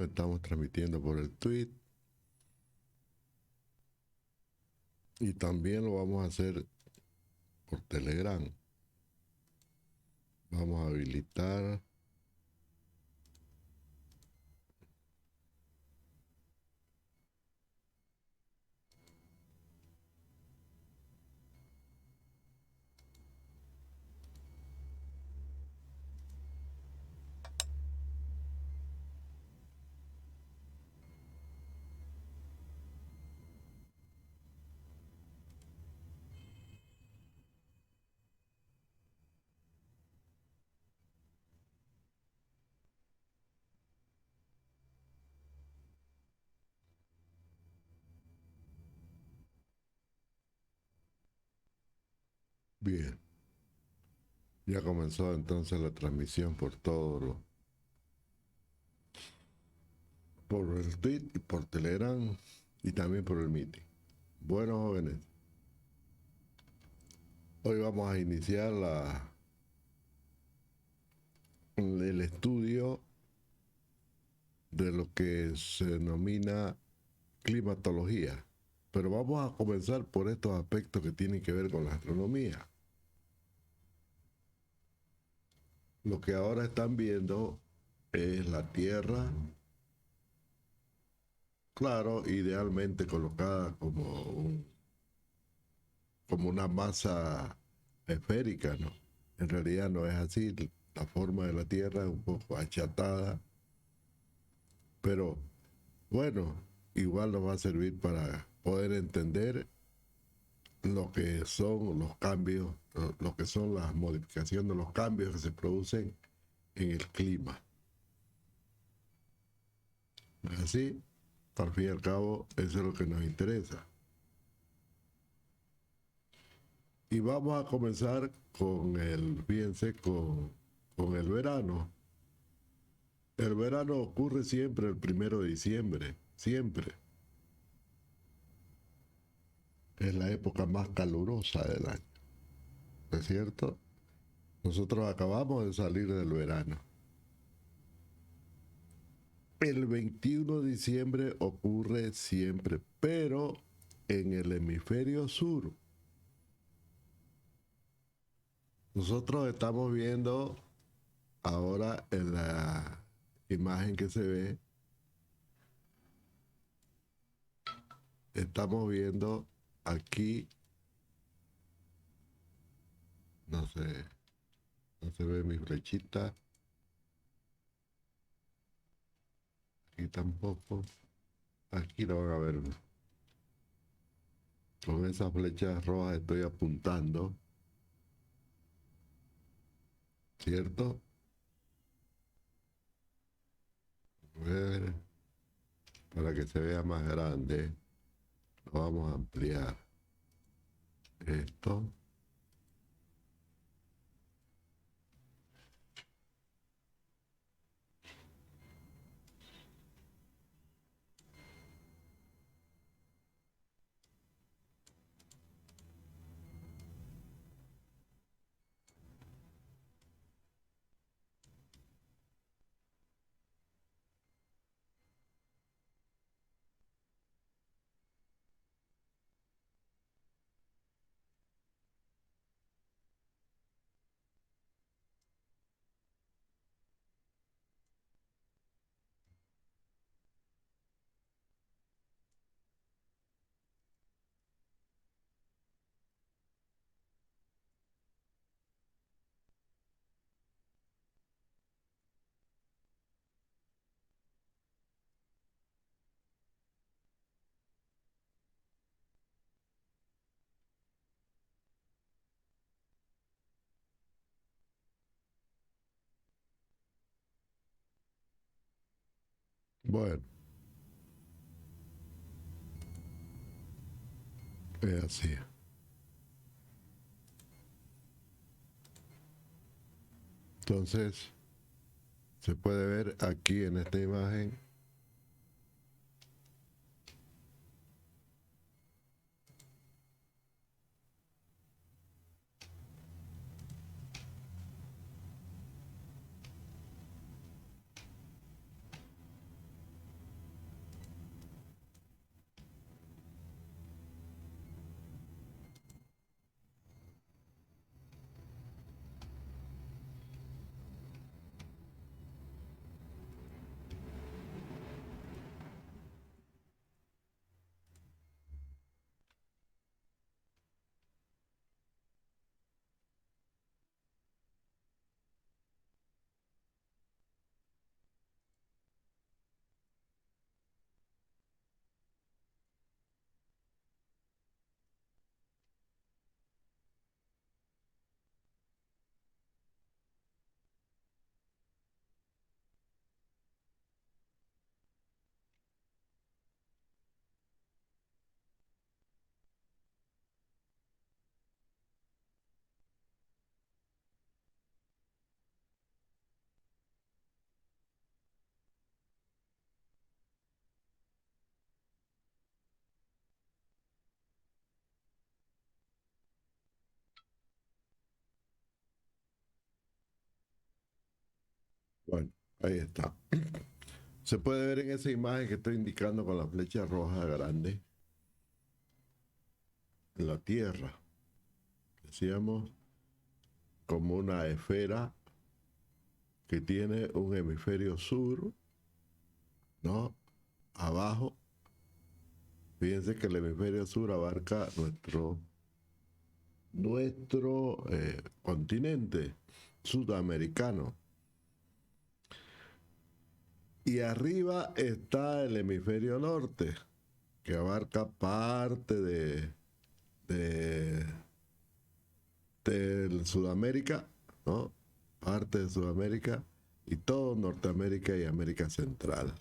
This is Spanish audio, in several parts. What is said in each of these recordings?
Estamos transmitiendo por el tweet y también lo vamos a hacer por Telegram. Vamos a habilitar. Bien, ya comenzó entonces la transmisión por por el tweet y por Telegram y también por el meeting. Bueno, jóvenes, hoy vamos a iniciar el estudio de lo que se denomina climatología. Pero vamos a comenzar por estos aspectos que tienen que ver con la astronomía. Lo que ahora están viendo es la Tierra, claro, idealmente colocada como una masa esférica, ¿no? En realidad no es así, la forma de la Tierra es un poco achatada, pero bueno, igual nos va a servir para poder entender lo que son los cambios, lo que son las modificaciones, los cambios que se producen en el clima. Así, al fin y al cabo, eso es lo que nos interesa. Y vamos a comenzar fíjense, con el verano. El verano ocurre siempre el 1 de diciembre, siempre. Es la época más calurosa del año, ¿no es cierto? Nosotros acabamos de salir del verano. El 21 de diciembre ocurre siempre, pero en el hemisferio sur. Nosotros estamos viendo ahora en la imagen que se ve, estamos viendo aquí, no sé, no se ve mi flechita, aquí tampoco, aquí lo van a ver. Con esas flechas rojas estoy apuntando, ¿cierto? A ver, para que se vea más grande, lo vamos a ampliar esto. Bueno, es así. Entonces, se puede ver aquí en esta imagen Ahí está. Se puede ver en esa imagen que estoy indicando con la flecha roja grande en la Tierra. Decíamos como una esfera que tiene un hemisferio sur, ¿no? Abajo, fíjense que el hemisferio sur abarca nuestro continente sudamericano. Y arriba está el hemisferio norte, que abarca parte de, de Sudamérica, ¿no? Parte de Sudamérica y todo Norteamérica y América Central.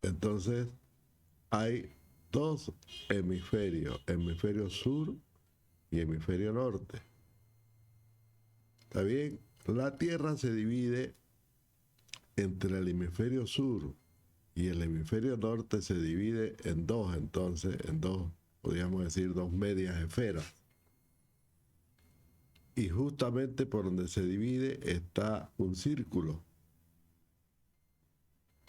Entonces, hay dos hemisferios, hemisferio sur y hemisferio norte. ¿Está bien? La Tierra se divide entre el hemisferio sur y el hemisferio norte, se divide en dos, entonces, en dos, podríamos decir, dos medias esferas. Y justamente por donde se divide está un círculo,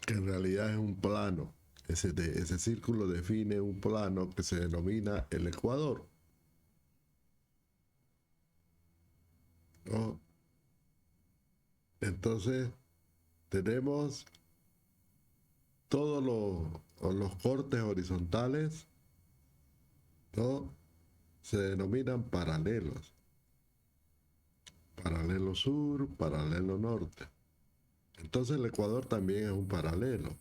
que en realidad es un plano. Ese círculo define un plano que se denomina el ecuador, ¿no? Entonces, tenemos todos los cortes horizontales, ¿no? Se denominan paralelos. Paralelo sur, paralelo norte. Entonces el Ecuador también es un paralelo.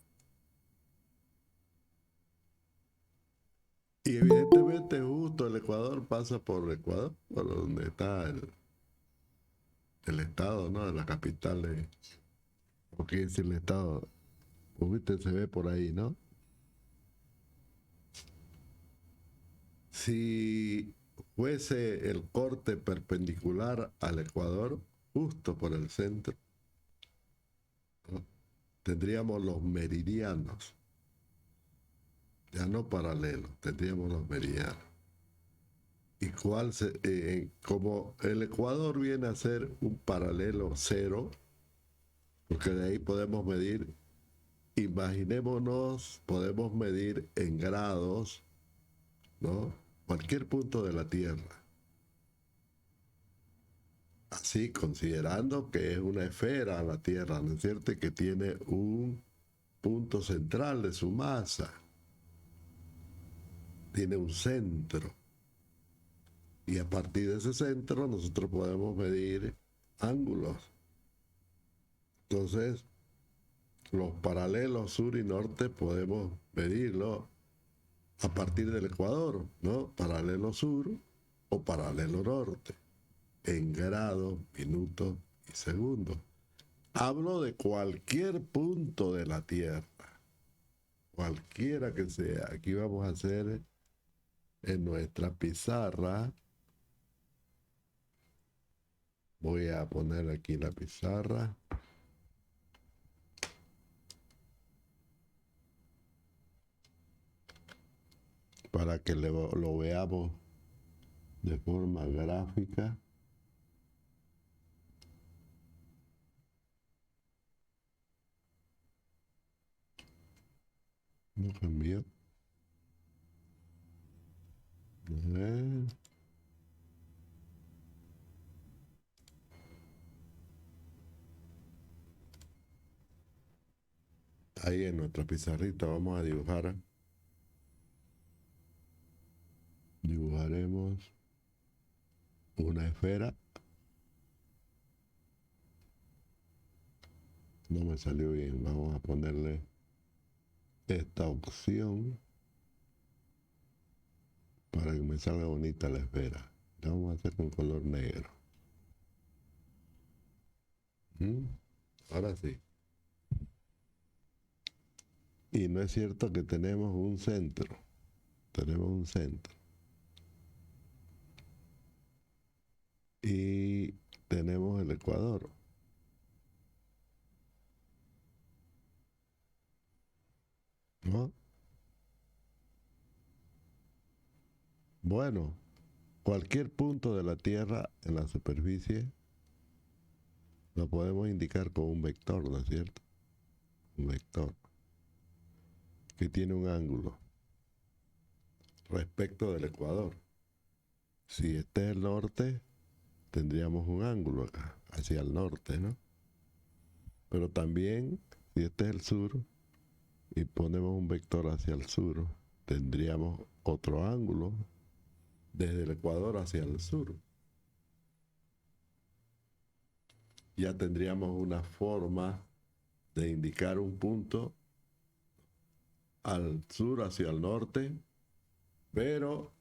Y evidentemente justo el Ecuador pasa por Ecuador, por donde está el estado, ¿no? De la capital de, ¿por qué decir el estado? Usted se ve por ahí, ¿no? Si fuese el corte perpendicular al Ecuador, justo por el centro, ¿no? Tendríamos los meridianos, ya no paralelos, tendríamos los meridianos. Y como el Ecuador viene a ser un paralelo cero, porque de ahí podemos medir, imaginémonos, podemos medir en grados, ¿no? Cualquier punto de la Tierra. Así, considerando que es una esfera la Tierra, ¿no es cierto? Y que tiene un punto central de su masa, tiene un centro. Y a partir de ese centro nosotros podemos medir ángulos. Entonces, los paralelos sur y norte podemos medirlo a partir del Ecuador, ¿no? Paralelo sur o paralelo norte, en grados, minutos y segundos. Hablo de cualquier punto de la Tierra, cualquiera que sea. Aquí vamos a hacer en nuestra pizarra, voy a poner aquí la pizarra para que lo veamos de forma gráfica. No cambió. Ahí en nuestra pizarrita vamos a dibujar. Dibujaremos una esfera. No me salió bien. Vamos a ponerle esta opción para que me salga bonita la esfera. La vamos a hacer con color negro. Ahora sí. Y no es cierto que tenemos un centro. Tenemos un centro. Y tenemos el Ecuador. ¿No? Bueno, cualquier punto de la Tierra en la superficie, lo podemos indicar con un vector, ¿no es cierto? Un vector que tiene un ángulo respecto del ecuador. Si este es el norte, tendríamos un ángulo acá, hacia el norte, ¿no? Pero también, si este es el sur y ponemos un vector hacia el sur, tendríamos otro ángulo desde el ecuador hacia el sur. Ya tendríamos una forma de indicar un punto al sur hacia el norte, pero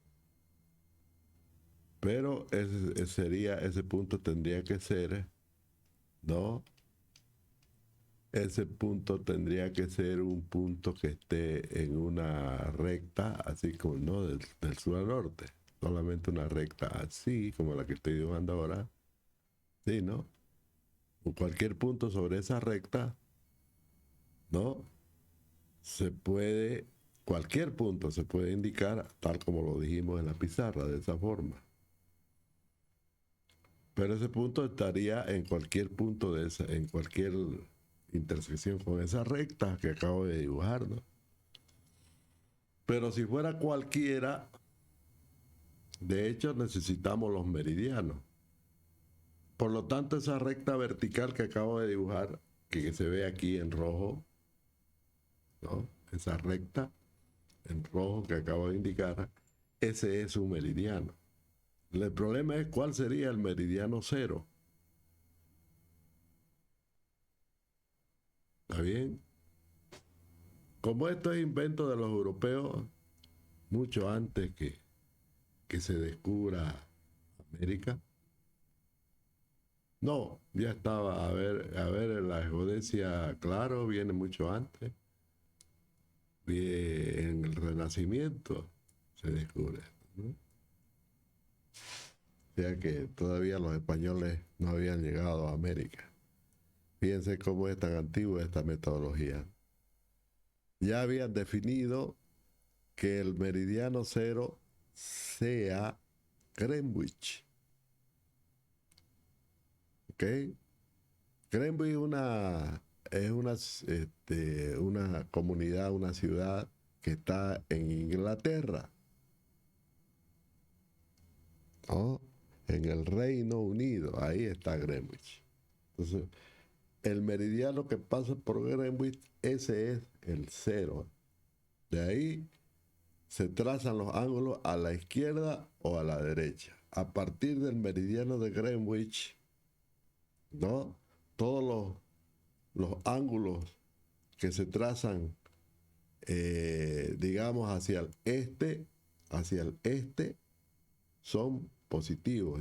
ese punto tendría que ser, ¿no? Ese punto tendría que ser un punto que esté en una recta, así como, ¿no? Del sur al norte. Solamente una recta así, como la que estoy dibujando ahora. Sí, ¿no? O cualquier punto sobre esa recta, ¿no? Cualquier punto se puede indicar tal como lo dijimos en la pizarra, de esa forma. Pero ese punto estaría en cualquier punto en cualquier intersección con esa recta que acabo de dibujar, ¿no? Pero si fuera cualquiera, de hecho necesitamos los meridianos. Por lo tanto, esa recta vertical que acabo de dibujar, que se ve aquí en rojo, ¿no? Esa recta en rojo que acabo de indicar, ese es un meridiano. El problema es cuál sería el meridiano cero. ¿Está bien? Como esto es invento de los europeos, mucho antes que se descubra América, no, ya estaba, a ver, la geodesia, claro, viene mucho antes. En el Renacimiento se descubre esto, ¿no? O sea que todavía los españoles no habían llegado a América. Fíjense cómo es tan antigua esta metodología. Ya habían definido que el meridiano cero sea Greenwich. ¿Ok? Greenwich una comunidad, una ciudad que está en Inglaterra, ¿no? En el Reino Unido, ahí está Greenwich. Entonces, el meridiano que pasa por Greenwich, ese es el cero. De ahí se trazan los ángulos a la izquierda o a la derecha. A partir del meridiano de Greenwich, ¿no? Todos los ángulos que se trazan, digamos, hacia el este, son positivos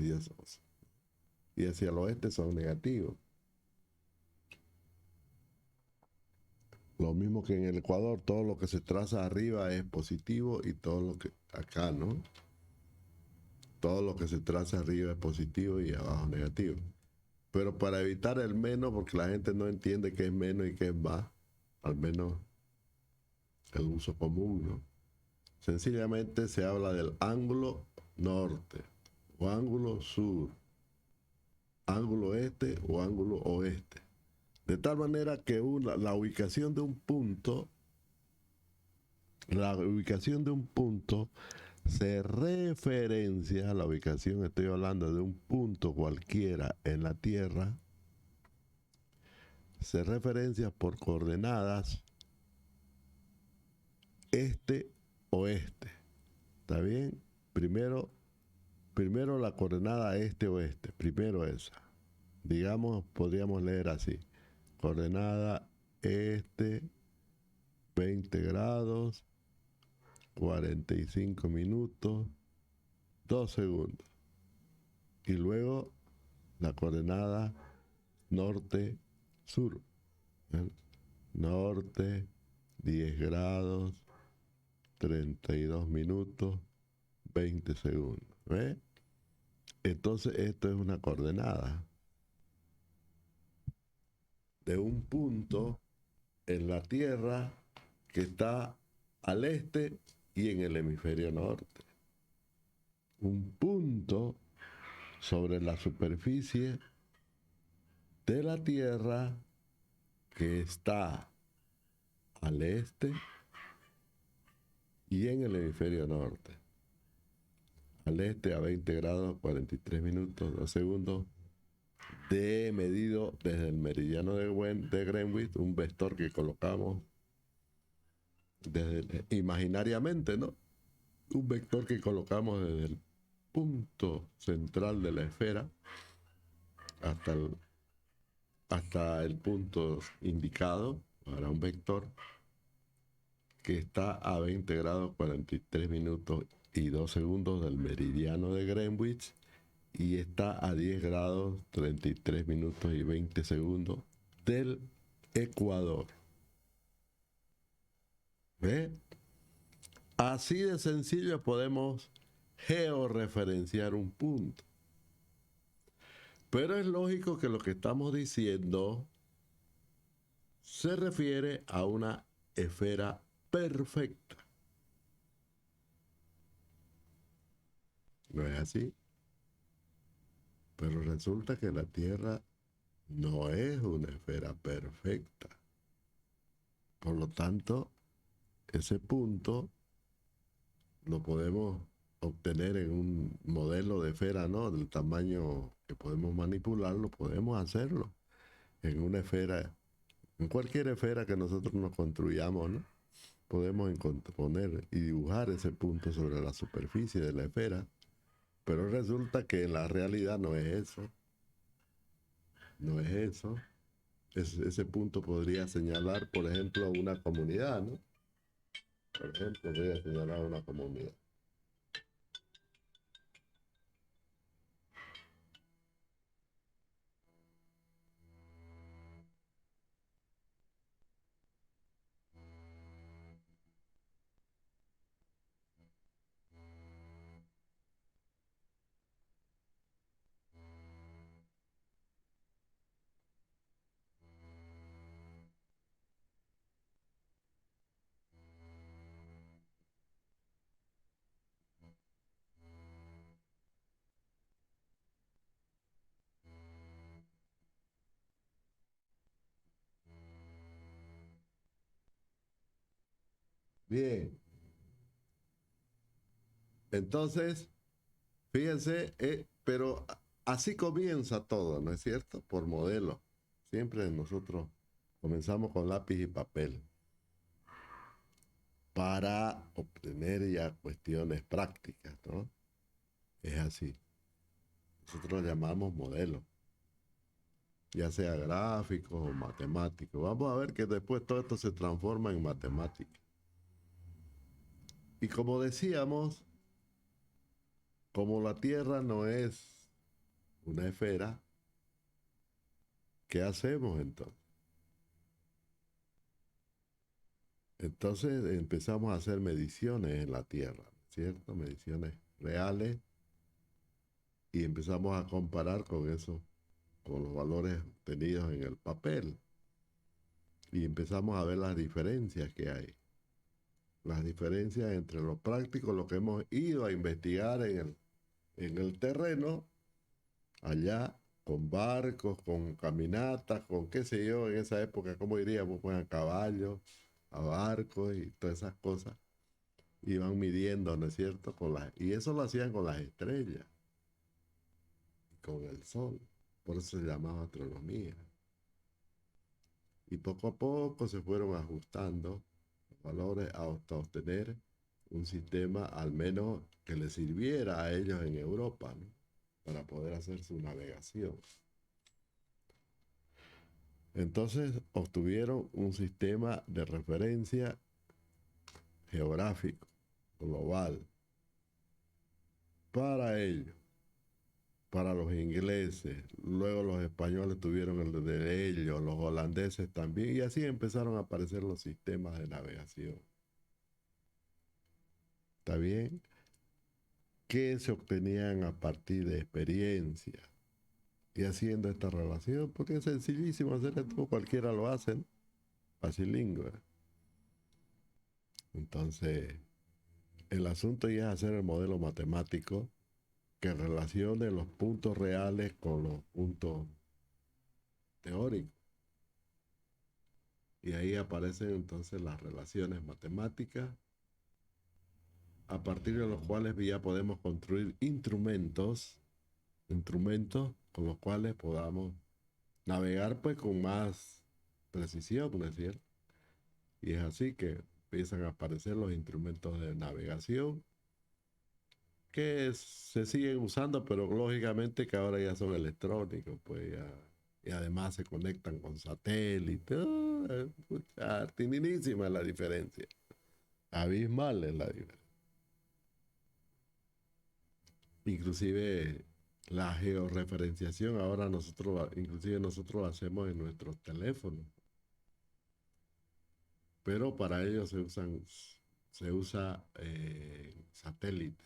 y hacia el oeste son negativos. Lo mismo que en el Ecuador, todo lo que se traza arriba es positivo y todo lo que acá, ¿no? Todo lo que se traza arriba es positivo y abajo negativo. Pero para evitar el menos, porque la gente no entiende qué es menos y qué es más, al menos el uso común, ¿no? Sencillamente se habla del ángulo norte o ángulo sur, ángulo este o ángulo oeste. De tal manera que la ubicación de un punto, se referencia a la ubicación, estoy hablando de un punto cualquiera en la Tierra, se referencia por coordenadas este-oeste. ¿Está bien? Primero la coordenada este-oeste, primero esa. Digamos, podríamos leer así. Coordenada este, 20 grados, 45 minutos, 2 segundos. Y luego la coordenada norte-sur. Norte, 10 grados, 32 minutos, 20 segundos. ¿Ve? Entonces esto es una coordenada de un punto en la Tierra que está al este y en el hemisferio norte. Un punto sobre la superficie de la Tierra que está al este y en el hemisferio norte. Al este a 20 grados, 43 minutos, 2 segundos, de medido desde el meridiano de Greenwich, un vector que colocamos imaginariamente, ¿no? Un vector que colocamos desde el punto central de la esfera hasta el punto indicado para un vector que está a 20 grados 43 minutos y 2 segundos del meridiano de Greenwich y está a 10 grados 33 minutos y 20 segundos del Ecuador. ¿Ve? Así de sencillo podemos georreferenciar un punto. Pero es lógico que lo que estamos diciendo se refiere a una esfera perfecta. ¿No es así? Pero resulta que la Tierra no es una esfera perfecta. Por lo tanto, ese punto lo podemos obtener en un modelo de esfera, ¿no? Del tamaño que podemos manipularlo, podemos hacerlo en una esfera, en cualquier esfera que nosotros nos construyamos, ¿no? Podemos poner y dibujar ese punto sobre la superficie de la esfera, pero resulta que en la realidad no es eso. No es eso. Ese punto podría señalar, por ejemplo, una comunidad, ¿no? Por ejemplo, voy a señalar una comunidad. Bien, entonces, fíjense, pero así comienza todo, ¿no es cierto? Por modelo. Siempre nosotros comenzamos con lápiz y papel para obtener ya cuestiones prácticas, ¿no? Es así. Nosotros lo llamamos modelo, ya sea gráfico o matemático. Vamos a ver que después todo esto se transforma en matemática. Y como decíamos, como la Tierra no es una esfera, ¿qué hacemos entonces? Entonces empezamos a hacer mediciones en la Tierra, ¿cierto? Mediciones reales y empezamos a comparar con eso, con los valores obtenidos en el papel. Y empezamos a ver las diferencias que hay. Las diferencias entre lo práctico, lo que hemos ido a investigar en el terreno, allá, con barcos, con caminatas, con qué sé yo, en esa época, ¿cómo diríamos? Pues a caballo, a barcos y todas esas cosas. Iban midiendo, ¿no es cierto? Y eso lo hacían con las estrellas, con el sol. Por eso se llamaba astronomía. Y poco a poco se fueron ajustando los valores hasta obtener un sistema al menos que les sirviera a ellos en Europa, ¿no? Para poder hacer su navegación. Entonces obtuvieron un sistema de referencia geográfico global para ellos, para los ingleses, luego los españoles tuvieron el de ellos, los holandeses también, y así empezaron a aparecer los sistemas de navegación. ¿Está bien? Que se obtenían a partir de experiencia y haciendo esta relación, porque es sencillísimo hacer esto, cualquiera lo hace, ¿no? Facilingüe. Entonces, el asunto ya es hacer el modelo matemático que relacione los puntos reales con los puntos teórico. Y ahí aparecen entonces las relaciones matemáticas, a partir de los cuales ya podemos construir instrumentos con los cuales podamos navegar pues con más precisión, ¿no es cierto? Y es así que empiezan a aparecer los instrumentos de navegación que se siguen usando, pero lógicamente que ahora ya son electrónicos, pues ya, y además se conectan con satélites. Artinísima la diferencia. Abismal es la diferencia. Inclusive la georreferenciación ahora inclusive nosotros lo hacemos en nuestros teléfonos, pero para ello se usa satélite.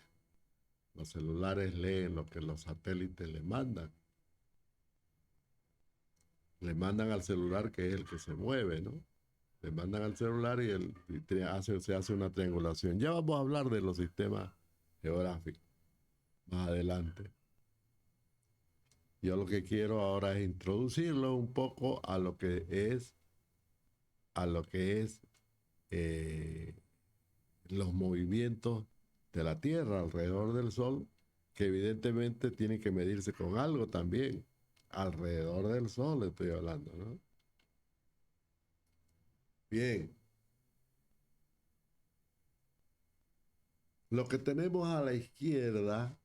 Los celulares leen lo que los satélites le mandan. Le mandan al celular que es el que se mueve, ¿no? Le mandan al celular se hace una triangulación. Ya vamos a hablar de los sistemas geográficos más adelante. Yo lo que quiero ahora es introducirlo un poco a lo que es eh, los movimientos de la Tierra alrededor del Sol, que evidentemente tienen que medirse con algo también. Alrededor del Sol estoy hablando, ¿no? Bien, lo que tenemos a la izquierda,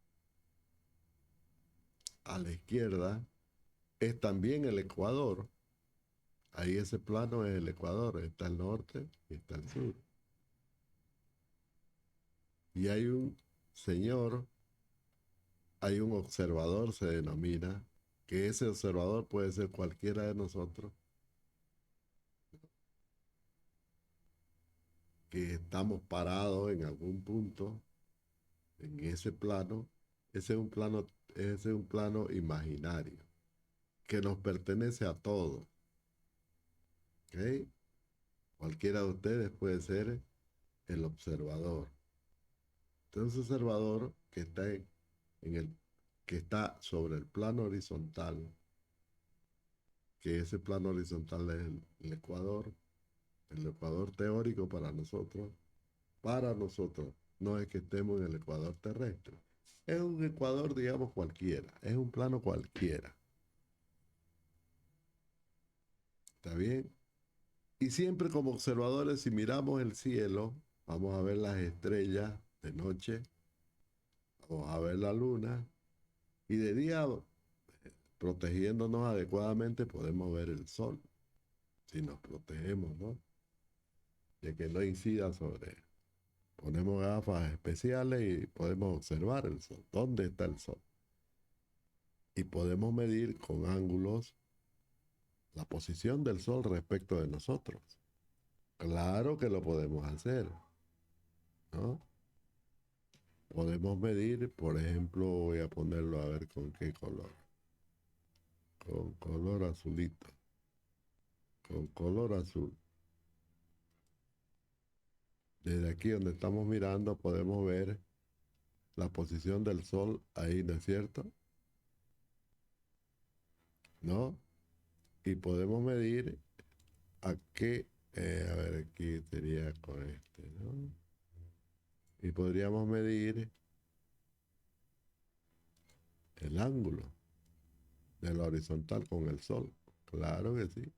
es también el Ecuador. Ahí ese plano es el Ecuador, está el norte y está el sur. Y hay un señor, hay un observador, se denomina, que ese observador puede ser cualquiera de nosotros, que estamos parados en algún punto, en ese plano. Ese es un plano imaginario, que nos pertenece a todos. ¿Ok? Cualquiera de ustedes puede ser el observador. Entonces, observador en el, que está sobre el plano horizontal, que ese plano horizontal es el ecuador teórico para nosotros, no es que estemos en el ecuador terrestre. Es un ecuador, digamos, cualquiera, es un plano cualquiera. ¿Está bien? Y siempre como observadores, si miramos el cielo, vamos a ver las estrellas de noche, vamos a ver la luna, y de día, protegiéndonos adecuadamente, podemos ver el sol, si nos protegemos, ¿no? De que no incida sobre. Ponemos gafas especiales y podemos observar el sol. ¿Dónde está el sol? Y podemos medir con ángulos la posición del sol respecto de nosotros. Claro que lo podemos hacer, ¿no? Podemos medir, por ejemplo, voy a ponerlo a ver con qué color. Con color azulito. Con color azul. Desde aquí donde estamos mirando podemos ver la posición del sol ahí, ¿no es cierto? ¿No? Y podemos medir a qué, a ver, aquí sería con este, ¿no? Y podríamos medir el ángulo de la horizontal con el sol. Claro que sí.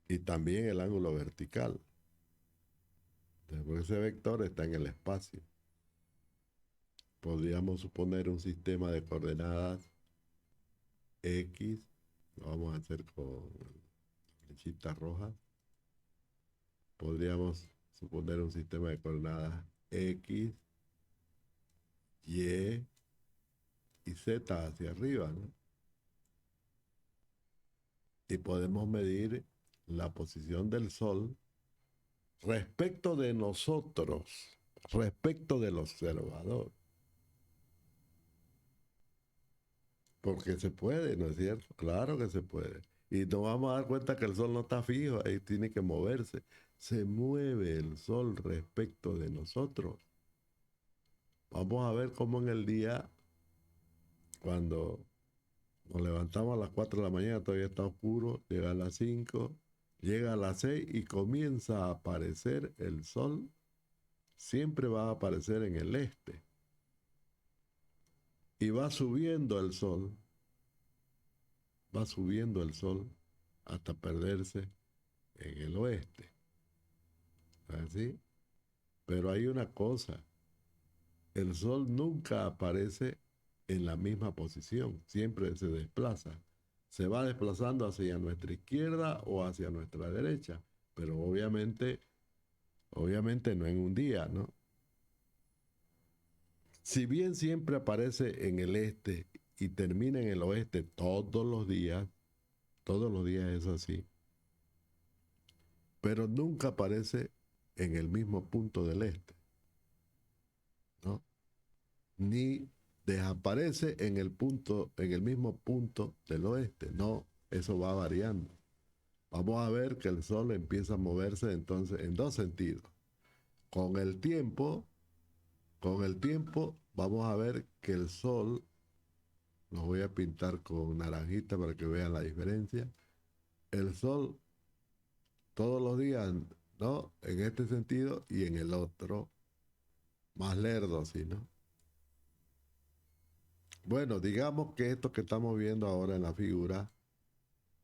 Y también el ángulo vertical. Porque ese vector está en el espacio. Podríamos suponer un sistema de coordenadas X. Lo vamos a hacer con flechitas rojas. Podríamos suponer un sistema de coordenadas X, Y y Z hacia arriba, ¿no? Y podemos medir la posición del Sol respecto de nosotros, respecto del observador. Porque se puede, ¿no es cierto? Claro que se puede. Y nos vamos a dar cuenta que el Sol no está fijo, ahí tiene que moverse. Se mueve el Sol respecto de nosotros. Vamos a ver cómo en el día, cuando Nos levantamos a las 4 de la mañana, todavía está oscuro, llega a las 5, llega a las 6 y comienza a aparecer el sol. Siempre va a aparecer en el este. Y va subiendo el sol hasta perderse en el oeste. ¿Así? Pero hay una cosa, el sol nunca aparece en la misma posición, siempre se desplaza. Se va desplazando hacia nuestra izquierda o hacia nuestra derecha, pero obviamente no en un día, ¿no? Si bien siempre aparece en el este y termina en el oeste todos los días es así, pero nunca aparece en el mismo punto del este, ¿no? Ni desaparece en el mismo punto del oeste, no, eso va variando. Vamos a ver que el sol empieza a moverse entonces en dos sentidos. Con el tiempo, con el tiempo vamos a ver que el sol, lo voy a pintar con naranjita para que vean la diferencia. El sol todos los días, ¿no? En este sentido y en el otro, más lerdo así, ¿no? Bueno, digamos que esto que estamos viendo ahora en la figura,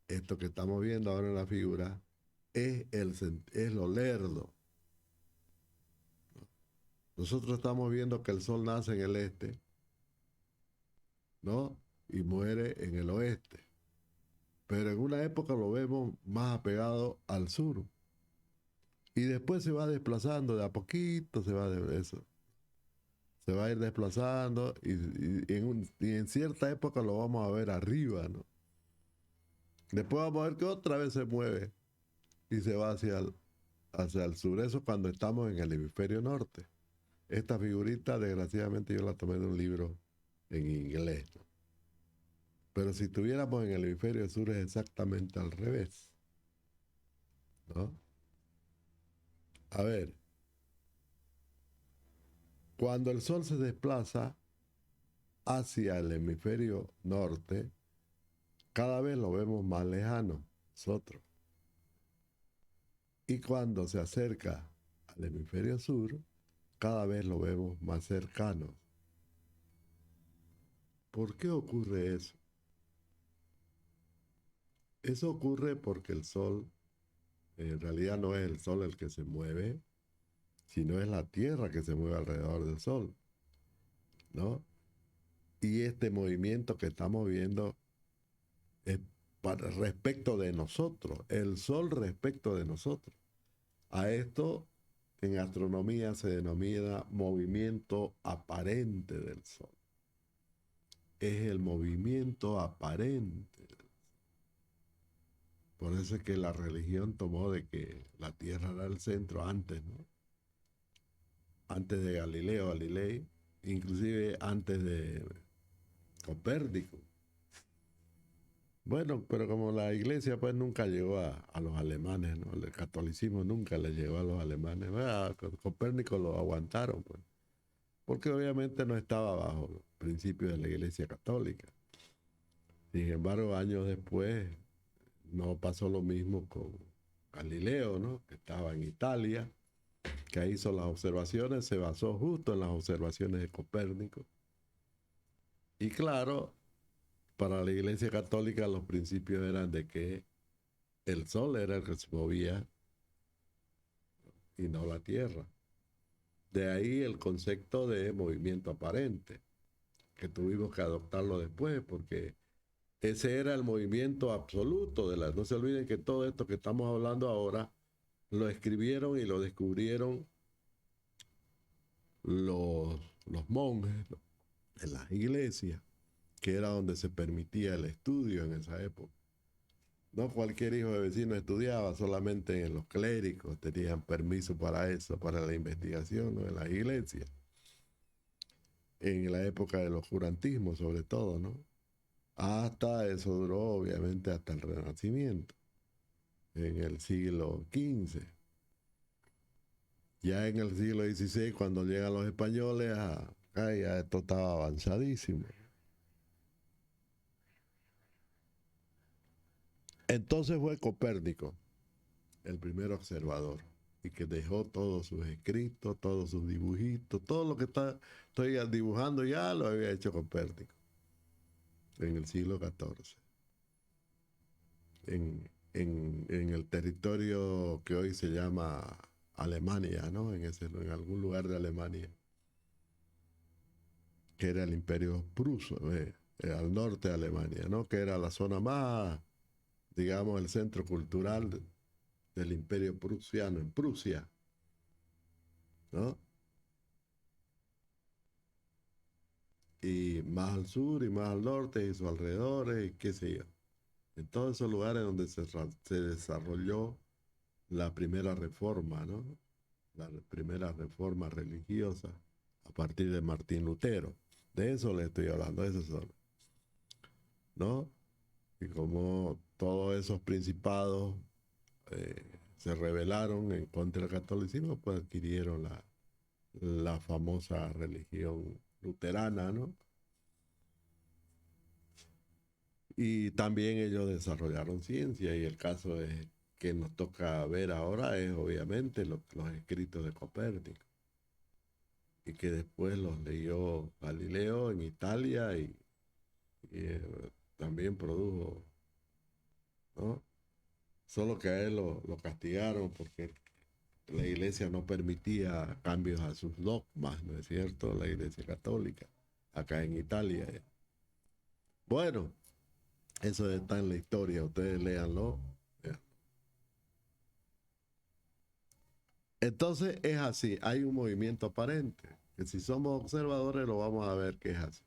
esto que estamos viendo ahora en la figura, es lo lerdo. Nosotros estamos viendo que el sol nace en el este, ¿no? Y muere en el oeste. Pero en una época lo vemos más apegado al sur. Y después se va desplazando, de a poquito se va de eso. Se va a ir desplazando y en cierta época lo vamos a ver arriba, ¿no? Después vamos a ver que otra vez se mueve y se va hacia el sur. Eso cuando estamos en el hemisferio norte. Esta figurita, desgraciadamente, yo la tomé de un libro en inglés, ¿no? Pero si estuviéramos en el hemisferio sur es exactamente al revés, ¿no? A ver, cuando el sol se desplaza hacia el hemisferio norte, cada vez lo vemos más lejano nosotros. Y cuando se acerca al hemisferio sur, cada vez lo vemos más cercano. ¿Por qué ocurre eso? Eso ocurre porque el sol, en realidad no es el sol el que se mueve, sino es la Tierra que se mueve alrededor del sol, ¿no? Y este movimiento que estamos viendo es respecto de nosotros, el sol respecto de nosotros. A esto en astronomía se denomina movimiento aparente del sol. Es el movimiento aparente. Por eso es que la religión tomó de que la Tierra era el centro antes, ¿no? Antes de Galilei, inclusive antes de Copérnico. Bueno, pero como la iglesia pues nunca llegó a los alemanes, ¿no? El catolicismo nunca le llegó a los alemanes. Bueno, Copérnico lo aguantaron, pues, porque obviamente no estaba bajo los principios de la iglesia católica. Sin embargo, años después no pasó lo mismo con Galileo, ¿no? Que estaba en Italia, que hizo las observaciones, se basó justo en las observaciones de Copérnico. Y claro, para la iglesia católica los principios eran de que el sol era el que se movía y no la tierra. De ahí el concepto de movimiento aparente, que tuvimos que adoptarlo después, porque ese era el movimiento absoluto de la... No se olviden que todo esto que estamos hablando ahora lo escribieron y lo descubrieron los monjes en las iglesias, que era donde se permitía el estudio en esa época. No cualquier hijo de vecino estudiaba, solamente los clérigos tenían permiso para eso, para la investigación, ¿no? En las iglesias. En la época del oscurantismo, sobre todo, ¿no? Hasta eso duró, obviamente, hasta el Renacimiento, en el siglo XV. Ya en el siglo XVI, cuando llegan los españoles, acá ya esto estaba avanzadísimo. Entonces fue Copérnico el primer observador y que dejó todos sus escritos, todos sus dibujitos, todo lo que estoy dibujando ya lo había hecho Copérnico en el siglo XIV, en el territorio que hoy se llama Alemania, ¿no? En algún lugar de Alemania, que era el Imperio Pruso, al norte de Alemania, ¿no? Que era la zona más, digamos, el centro cultural del Imperio Prusiano, en Prusia, ¿no? Y más al sur y más al norte y sus alrededores y qué sé yo. En todos esos lugares donde se desarrolló la primera reforma, ¿no? La primera reforma religiosa a partir de Martín Lutero. De eso le estoy hablando, de eso solo, ¿no? Y como todos esos principados se rebelaron en contra del catolicismo, pues adquirieron la famosa religión luterana, ¿no? Y también ellos desarrollaron ciencia y el caso es que nos toca ver ahora es obviamente los escritos de Copérnico y que después los leyó Galileo en Italia y también produjo, ¿no? Solo que a él lo castigaron porque la iglesia no permitía cambios a sus dogmas, ¿no es cierto? La iglesia católica, acá en Italia. Bueno, eso está en la historia, ustedes léanlo. Entonces es así, hay un movimiento aparente, que si somos observadores lo vamos a ver que es así.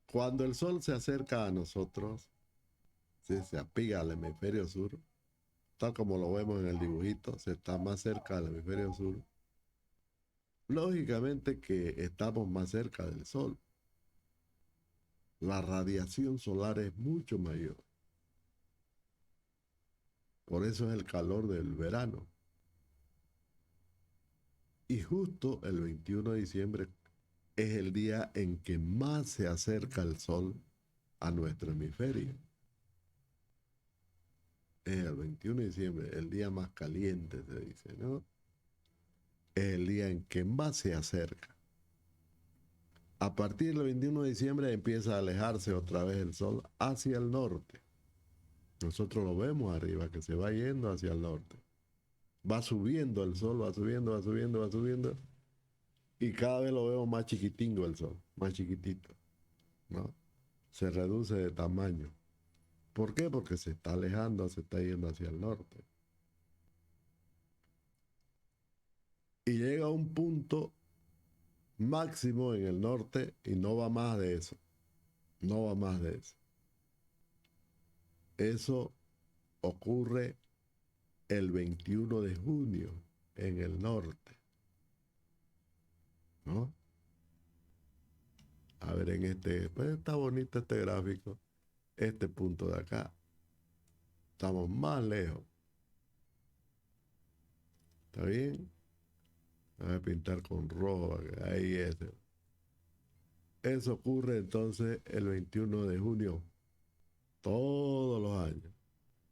Cuando el sol se acerca a nosotros, ¿sí? Se apiga al hemisferio sur, tal como lo vemos en el dibujito, se está más cerca del hemisferio sur, lógicamente que estamos más cerca del sol. La radiación solar es mucho mayor. Por eso es el calor del verano. Y justo el 21 de diciembre es el día en que más se acerca el sol a nuestro hemisferio. Es el 21 de diciembre, el día más caliente, se dice, ¿no? Es el día en que más se acerca. A partir del 21 de diciembre empieza a alejarse otra vez el sol hacia el norte. Nosotros lo vemos arriba, que se va yendo hacia el norte. Va subiendo el sol, va subiendo, va subiendo, va subiendo. Y cada vez lo vemos más chiquitingo el sol, más chiquitito, ¿no? Se reduce de tamaño. ¿Por qué? Porque se está alejando, se está yendo hacia el norte. Y llega a un punto máximo en el norte y no va más de eso. No va más de eso. Eso ocurre el 21 de junio en el norte, ¿no? A ver, pues está bonito este gráfico, este punto de acá. Estamos más lejos. ¿Está bien? Voy a pintar con rojo, ahí es. Eso ocurre entonces el 21 de junio, todos los años.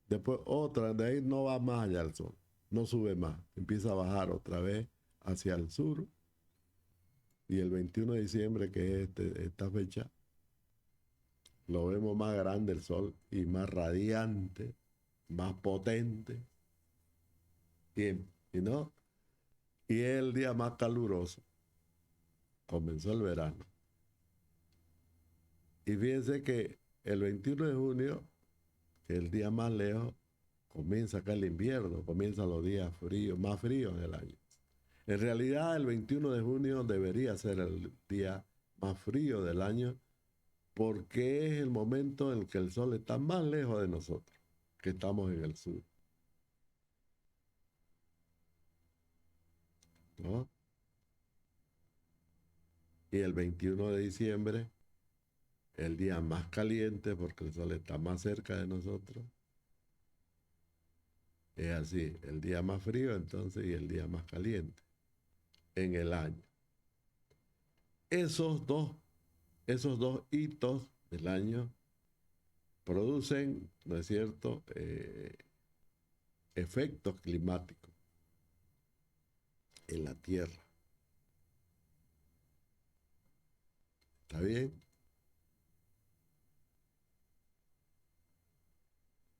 Después otra, de ahí no va más allá el sol, no sube más, empieza a bajar otra vez hacia el sur. Y el 21 de diciembre, que es esta fecha, lo vemos más grande el sol y más radiante, más potente. Y, y no, y es el día más caluroso. Comenzó el verano. Y fíjense que el 21 de junio, que es el día más lejos, comienza acá el invierno, comienzan los días fríos, más fríos del año. En realidad, el 21 de junio debería ser el día más frío del año porque es el momento en el que el sol está más lejos de nosotros, que estamos en el sur, ¿no? Y el 21 de diciembre, el día más caliente porque el sol está más cerca de nosotros, es así, el día más frío entonces y el día más caliente en el año. Esos dos hitos del año producen, ¿no es cierto?, efectos climáticos en la Tierra. ¿Está bien?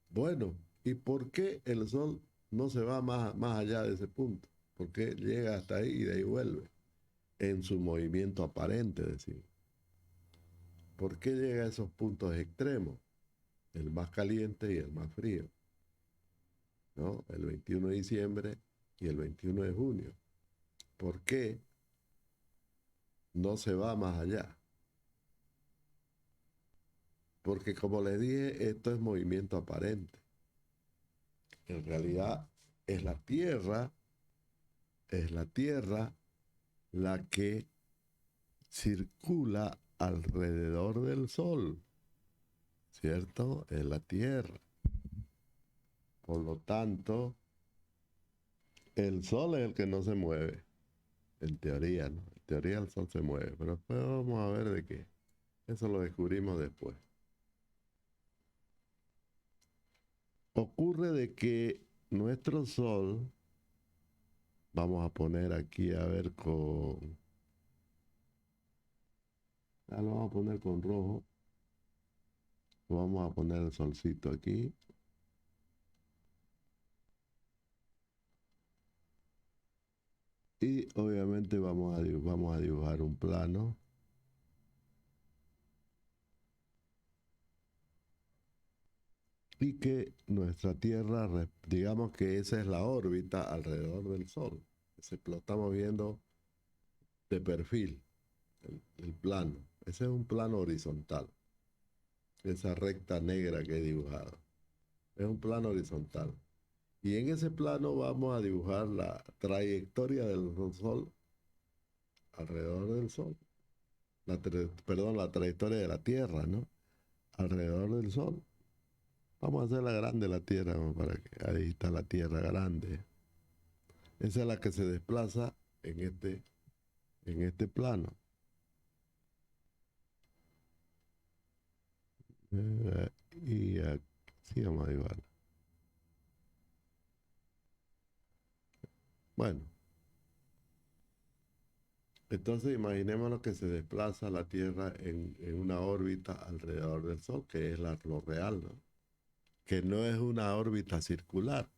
Bueno, ¿y por qué el Sol no se va más allá de ese punto? ¿Por qué llega hasta ahí y de ahí vuelve? En su movimiento aparente, decir. ¿Por qué llega a esos puntos extremos? El más caliente y el más frío, ¿no? El 21 de diciembre y el 21 de junio. ¿Por qué no se va más allá? Porque como les dije, esto es movimiento aparente. En realidad es la Tierra la que circula alrededor del Sol, ¿cierto? Es la Tierra. Por lo tanto, el Sol es el que no se mueve, en teoría, ¿no? En teoría el Sol se mueve, pero después vamos a ver de qué. Eso lo descubrimos después. Ocurre de que nuestro Sol, vamos a poner aquí a ver con, lo vamos a poner con rojo, vamos a poner el solcito aquí. Y obviamente vamos a dibujar un plano. Y que nuestra Tierra, digamos que esa es la órbita alrededor del Sol. Lo estamos viendo de perfil, el plano. Ese es un plano horizontal. Esa recta negra que he dibujado. Es un plano horizontal. Y en ese plano vamos a dibujar la trayectoria del Sol alrededor del Sol. Perdón, la trayectoria de la Tierra, ¿no? Alrededor del Sol. Vamos a hacer la grande la Tierra, ¿no? Para que ahí está la Tierra grande. Esa es la que se desplaza en este plano. Y así vamos a dibujarla. Bueno, entonces imaginémonos que se desplaza la Tierra en una órbita alrededor del Sol, que es lo real, ¿no? Que no es una órbita circular,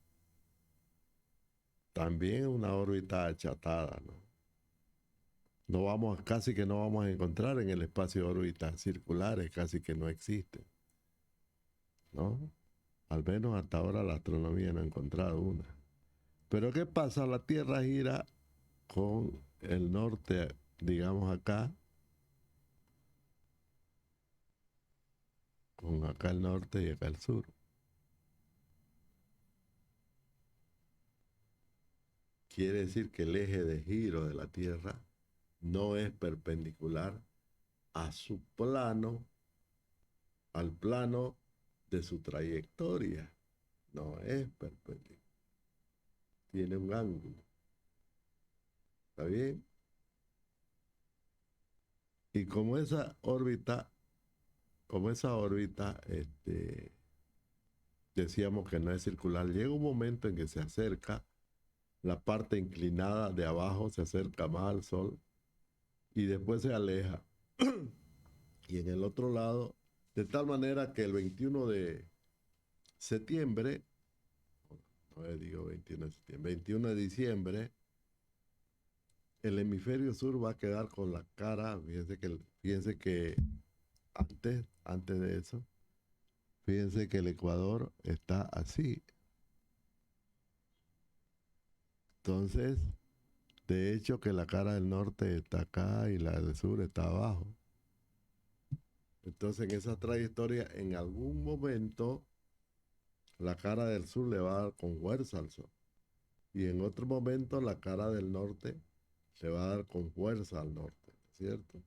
también es una órbita achatada, ¿no? Casi que no vamos a encontrar en el espacio órbitas circulares, casi que no existen, ¿no? Al menos hasta ahora la astronomía no ha encontrado una. Pero ¿qué pasa? La Tierra gira con el norte, digamos acá, con acá el norte y acá el sur. Quiere decir que el eje de giro de la Tierra no es perpendicular a su plano, al plano de su trayectoria. No es perpendicular. Tiene un ángulo. ¿Está bien? Y como esa órbita, decíamos que no es circular, llega un momento en que se acerca, la parte inclinada de abajo se acerca más al Sol y después se aleja. Y en el otro lado, de tal manera que el 21 de septiembre, no digo 21 de septiembre, 21 de diciembre, el hemisferio sur va a quedar con la cara, fíjense que antes de eso, fíjense que el Ecuador está así. Entonces, de hecho que la cara del norte está acá y la del sur está abajo. Entonces, en esa trayectoria, en algún momento, la cara del sur le va a dar con fuerza al sol. Y en otro momento, la cara del norte le va a dar con fuerza al norte, ¿cierto?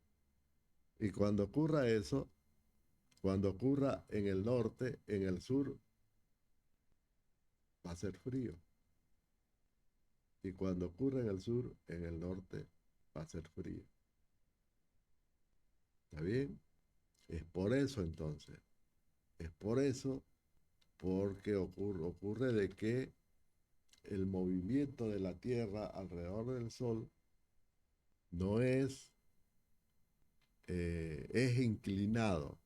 Y cuando ocurra eso, cuando ocurra en el norte, en el sur, va a ser frío. Y cuando ocurra en el sur, en el norte, va a ser frío. ¿Está bien? Es por eso entonces Es por eso, porque ocurre de que el movimiento de la Tierra alrededor del Sol no es, es inclinado.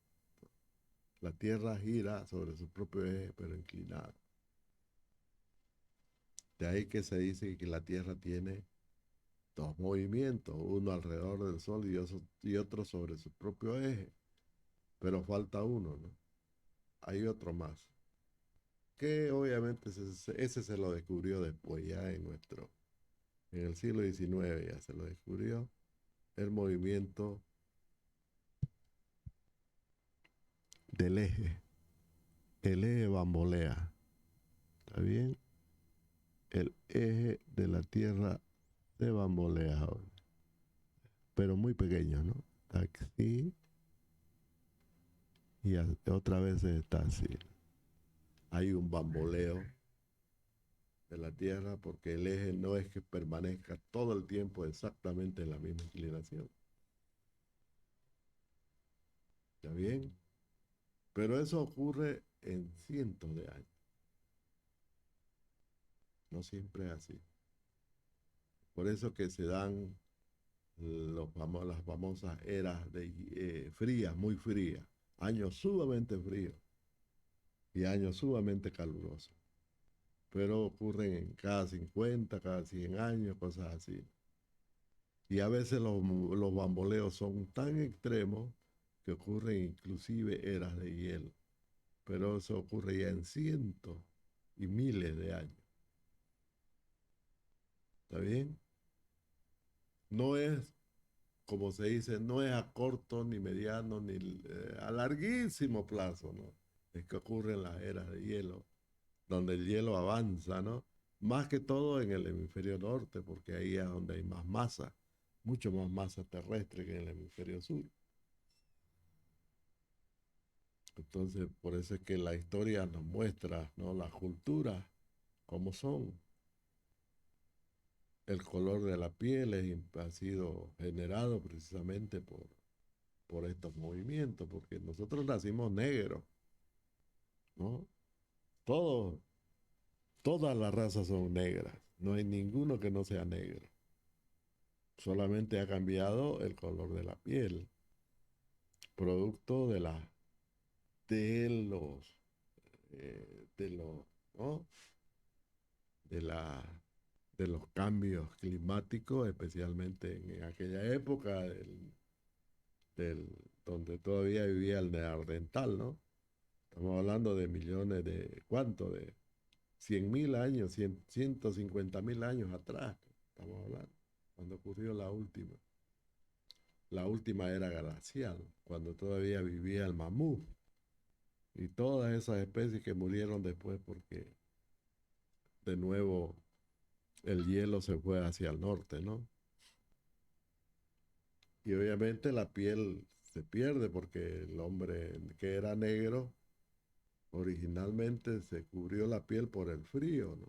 La Tierra gira sobre su propio eje, pero inclinado. De ahí que se dice que la Tierra tiene dos movimientos, uno alrededor del Sol y otro sobre su propio eje, pero falta uno, ¿no? Hay otro más, que obviamente ese se lo descubrió después, ya en el siglo XIX ya se lo descubrió, el movimiento del eje. El eje bambolea, ¿está bien? El eje de la Tierra se bambolea, pero muy pequeño, ¿no? Está así y otra vez está así. Hay un bamboleo de la Tierra porque el eje no es que permanezca todo el tiempo exactamente en la misma inclinación. ¿Está bien? Pero eso ocurre en cientos de años. No siempre es así. Por eso que se dan las famosas eras frías, muy frías, años sumamente fríos y años sumamente calurosos. Pero ocurren en cada 50, cada 100 años, cosas así. Y a veces los bamboleos son tan extremos que ocurren inclusive eras de hielo. Pero eso ocurre ya en cientos y miles de años. ¿Está bien? No es, como se dice, no es a corto, ni mediano, ni a larguísimo plazo, ¿no? Es que ocurre en las eras de hielo, donde el hielo avanza, ¿no? Más que todo en el hemisferio norte, porque ahí es donde hay más masa, mucho más masa terrestre que en el hemisferio sur. Entonces, por eso es que la historia nos muestra, ¿no? Las culturas, cómo son. El color de la piel ha sido generado precisamente por estos movimientos, porque nosotros nacimos negros, ¿no? Todos, todas las razas son negras, no hay ninguno que no sea negro. Solamente ha cambiado el color de la piel, producto de los, de los, ¿no? de la, de los cambios climáticos, especialmente en aquella época del, donde todavía vivía el neandertal, ¿no? Estamos hablando de millones de, ¿cuánto? De 100.000 años, 150.000 años atrás, estamos hablando, cuando ocurrió la última era glacial, cuando todavía vivía el mamut y todas esas especies que murieron después porque de nuevo el hielo se fue hacia el norte, ¿no? Y obviamente la piel se pierde porque el hombre que era negro originalmente se cubrió la piel por el frío, ¿no?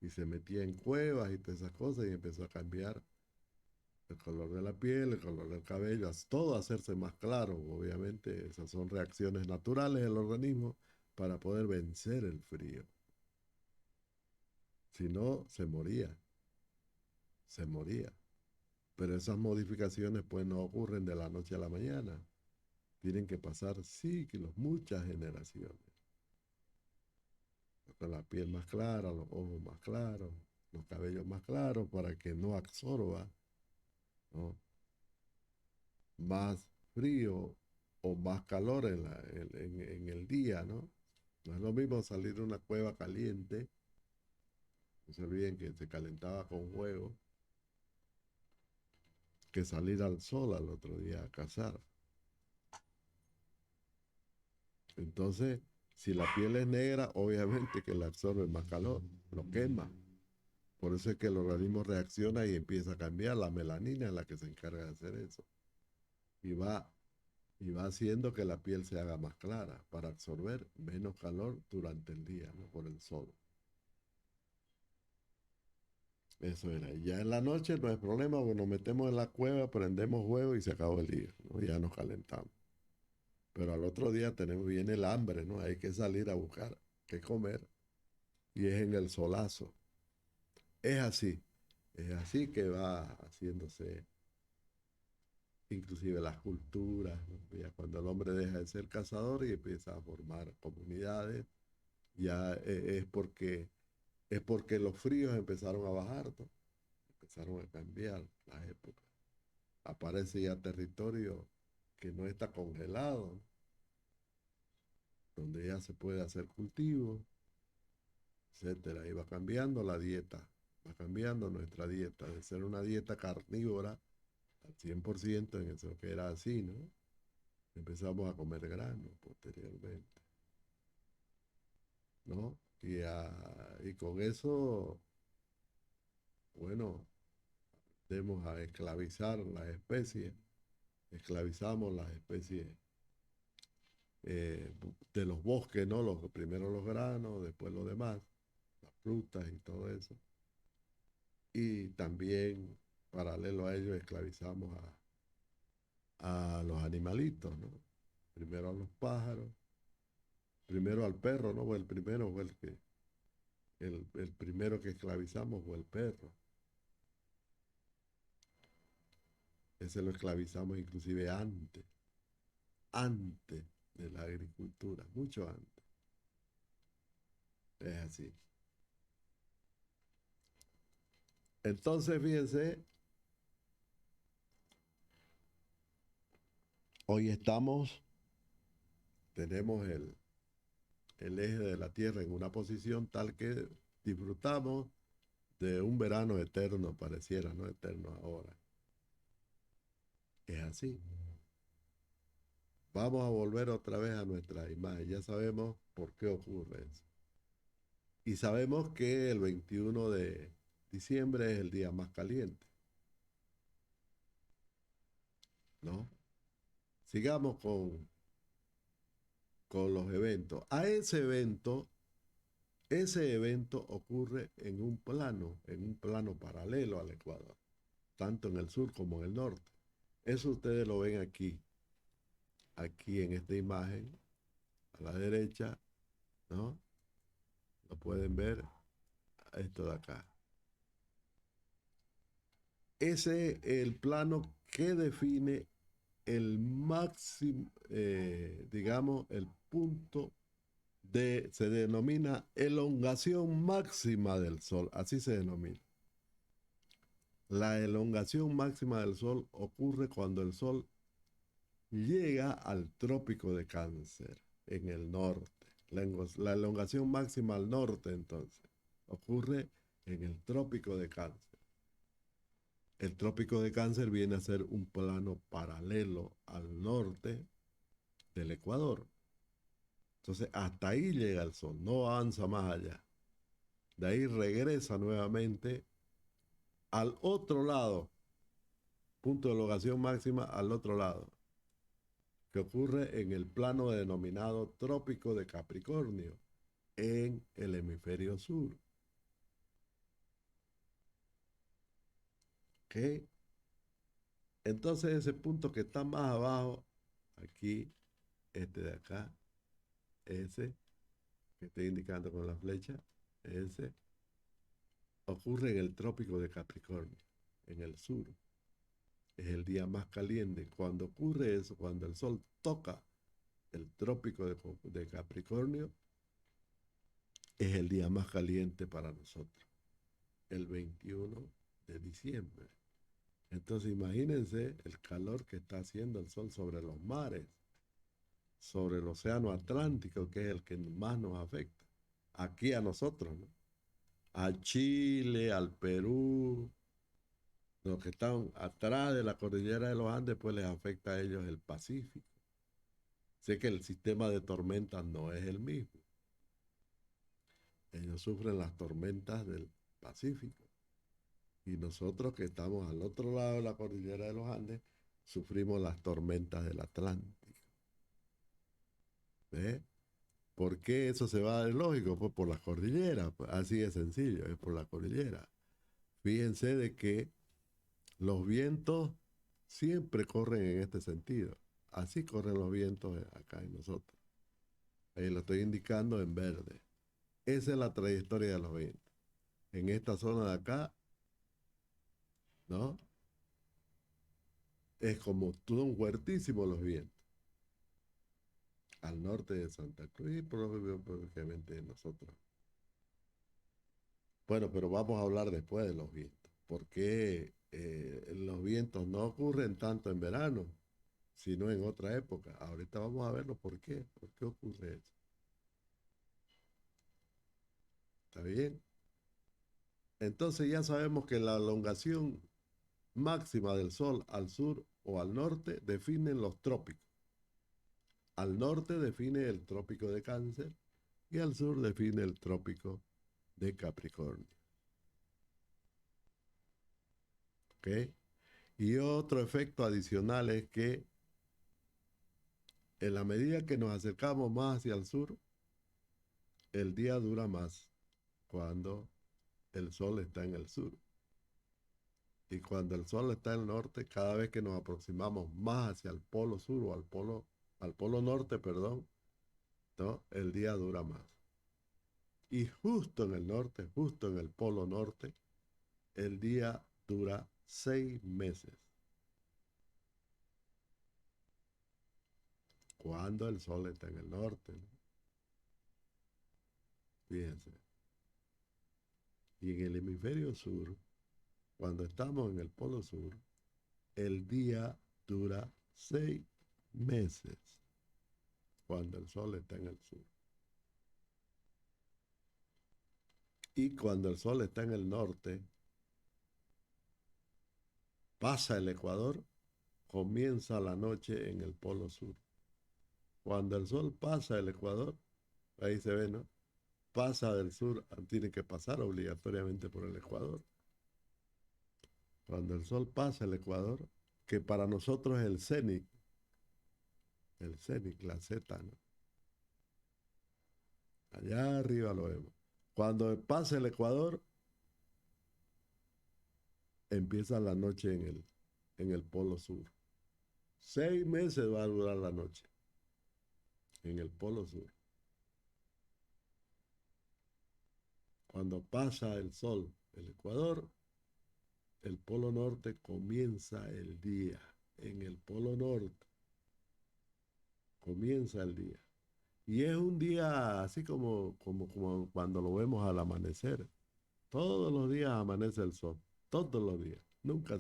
Y se metía en cuevas y todas esas cosas y empezó a cambiar el color de la piel, el color del cabello, todo hacerse más claro. Obviamente esas son reacciones naturales del organismo para poder vencer el frío. Si no, se moría. Pero esas modificaciones pues no ocurren de la noche a la mañana. Tienen que pasar siglos, muchas generaciones. Con la piel más clara, los ojos más claros, los cabellos más claros para que no absorba, ¿no? Más frío o más calor en el día, ¿no? No es lo mismo salir de una cueva caliente, no se olviden que se calentaba con fuego, que salir al sol al otro día a cazar. Entonces, si la piel es negra, obviamente que le absorbe más calor, lo quema. Por eso es que el organismo reacciona y empieza a cambiar. La melanina es la que se encarga de hacer eso. Y va, y va haciendo que la piel se haga más clara para absorber menos calor durante el día, ¿no? Por el sol. Eso era. Y ya en la noche no hay problema, porque nos metemos en la cueva, prendemos fuego y se acabó el día, ¿no? Ya nos calentamos. pero al otro día viene el hambre, ¿no? Hay que salir a buscar qué comer y es en el solazo. Es así, es así que va haciéndose inclusive las culturas, ¿no? Ya cuando el hombre deja de ser cazador y empieza a formar comunidades, ya es porque los fríos empezaron a bajar, ¿no? Empezaron a cambiar las épocas. Aparece ya territorio que no está congelado, ¿no? Donde ya se puede hacer cultivo, etcétera. Y va cambiando la dieta, va cambiando nuestra dieta, de ser una dieta carnívora al 100% en eso que era así, ¿no? Empezamos a comer grano posteriormente, ¿no? Y con eso, bueno, tendemos a esclavizar las especies, esclavizamos las especies de los bosques, ¿no? Primero los granos, después los demás, las frutas y todo eso. Y también, paralelo a ello, esclavizamos a los animalitos, ¿no? Primero a los pájaros, primero al perro, ¿no? El primero fue el primero que esclavizamos fue el perro. Ese lo esclavizamos inclusive antes de la agricultura, mucho antes. Es así. Entonces, fíjense, hoy tenemos el eje de la Tierra en una posición tal que disfrutamos de un verano eterno, pareciera, no eterno ahora. Es así. Vamos a volver otra vez a nuestra imagen. Ya sabemos por qué ocurre eso. Y sabemos que el 21 de diciembre es el día más caliente, ¿no? Sigamos con los eventos. Ese evento ocurre en un plano paralelo al Ecuador, tanto en el sur como en el norte. Eso ustedes lo ven aquí en esta imagen, a la derecha, ¿no? Lo pueden ver, esto de acá. Ese es el plano que define el máximo, digamos, el punto se denomina elongación máxima del Sol, así se denomina. La elongación máxima del Sol ocurre cuando el Sol llega al trópico de Cáncer, en el norte. La elongación máxima al norte, entonces, ocurre en el trópico de Cáncer. El trópico de Cáncer viene a ser un plano paralelo al norte del Ecuador. Entonces, hasta ahí llega el Sol, no avanza más allá. De ahí regresa nuevamente al otro lado, punto de elongación máxima al otro lado, que ocurre en el plano denominado Trópico de Capricornio, en el hemisferio sur. ¿Ok? Entonces ese punto que está más abajo, aquí, este de acá, ese, que estoy indicando con la flecha, ese, ocurre en el Trópico de Capricornio, en el sur. Es el día más caliente. Cuando ocurre eso, cuando el Sol toca el Trópico de Capricornio, es el día más caliente para nosotros, el 21 de diciembre. Entonces imagínense el calor que está haciendo el Sol sobre los mares, sobre el océano Atlántico, que es el que más nos afecta. Aquí a nosotros, ¿no? A Chile, al Perú, los que están atrás de la cordillera de los Andes, pues les afecta a ellos el Pacífico. Sé que el sistema de tormentas no es el mismo. Ellos sufren las tormentas del Pacífico. Y nosotros que estamos al otro lado de la cordillera de los Andes, sufrimos las tormentas del Atlántico. ¿Ves? ¿Por qué eso se va a dar lógico? Pues por las cordilleras, pues así de sencillo, es por la cordillera. Fíjense de que los vientos siempre corren en este sentido, Así corren los vientos acá en nosotros. Ahí lo estoy indicando en verde. Esa es la trayectoria de los vientos. En esta zona de acá, ¿no? Es como son fuertísimos los vientos. Al norte de Santa Cruz y probablemente nosotros. Bueno, pero vamos a hablar después de los vientos. ¿Por qué los vientos no ocurren tanto en verano, sino en otra época? Ahorita vamos a verlo por qué. ¿Por qué ocurre eso? ¿Está bien? Entonces ya sabemos que la elongación máxima del Sol al sur o al norte definen los trópicos. Al norte define el trópico de Cáncer y al sur define el trópico de Capricornio. ¿Ok? Y otro efecto adicional es que en la medida que nos acercamos más hacia el sur, el día dura más cuando el sol está en el sur. Y cuando el sol está en el norte, cada vez que nos aproximamos más hacia el polo sur o al polo norte, perdón, ¿no? El día dura más. Y justo en el norte, justo en el polo norte, el día dura 6 meses. Cuando el sol está en el norte, ¿no? Fíjense. Y en el hemisferio sur, cuando estamos en el polo sur, el día dura 6 meses cuando el sol está en el sur. Y cuando el sol está en el norte, pasa el ecuador, comienza la noche en el polo sur. Cuando el sol pasa el ecuador, ahí se ve, ¿no? Pasa del sur, tiene que pasar obligatoriamente por el ecuador. Cuando el sol pasa el ecuador, que para nosotros es el cenit, la Z, ¿no? Allá arriba lo vemos. Cuando pasa el ecuador, empieza la noche en el polo sur. 6 meses va a durar la noche en el polo sur. Cuando pasa el sol, el ecuador, el polo norte comienza el día. En el polo norte comienza el día. Y es un día así como cuando lo vemos al amanecer. Todos los días amanece el sol. Todos los días. Nunca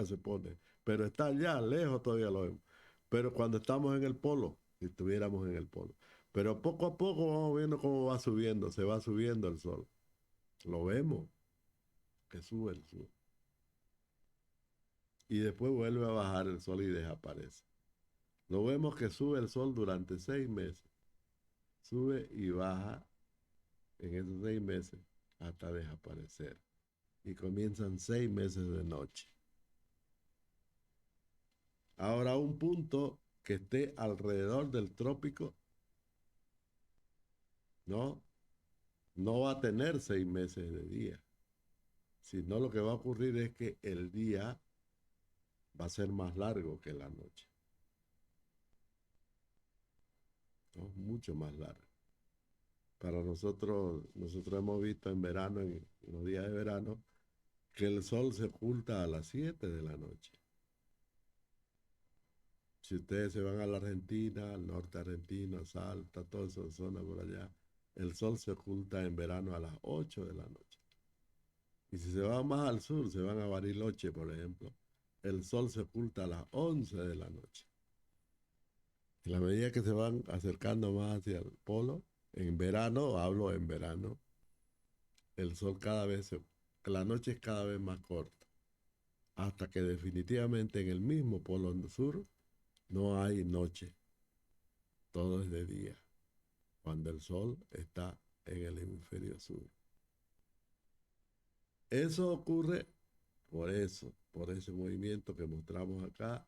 se pone. Pero está allá, lejos todavía lo vemos. Pero cuando estamos en el polo, si estuviéramos en el polo. Pero poco a poco vamos viendo cómo va subiendo. Se va subiendo el sol. Lo vemos que sube el sol. Y después vuelve a bajar el sol y desaparece. Lo vemos que sube el sol durante 6 meses. Sube y baja en esos 6 meses hasta desaparecer. Y comienzan 6 meses de noche. Ahora un punto que esté alrededor del trópico, ¿no? No va a tener 6 meses de día, sino lo que va a ocurrir es que el día va a ser más largo que la noche, ¿no? Mucho más largo. Para nosotros hemos visto en verano, en los días de verano, que el sol se oculta a las 7 de la noche. Si ustedes se van a la Argentina, al norte argentino, Salta, toda esa zona por allá, el sol se oculta en verano a las 8 de la noche. Y si se van más al sur, se van a Bariloche, por ejemplo, el sol se oculta a las 11 de la noche. En la medida que se van acercando más hacia el polo, en verano, hablo en verano, el sol la noche es cada vez más corta, hasta que definitivamente en el mismo polo sur no hay noche, todo es de día, cuando el sol está en el hemisferio sur. Eso ocurre por ese movimiento que mostramos acá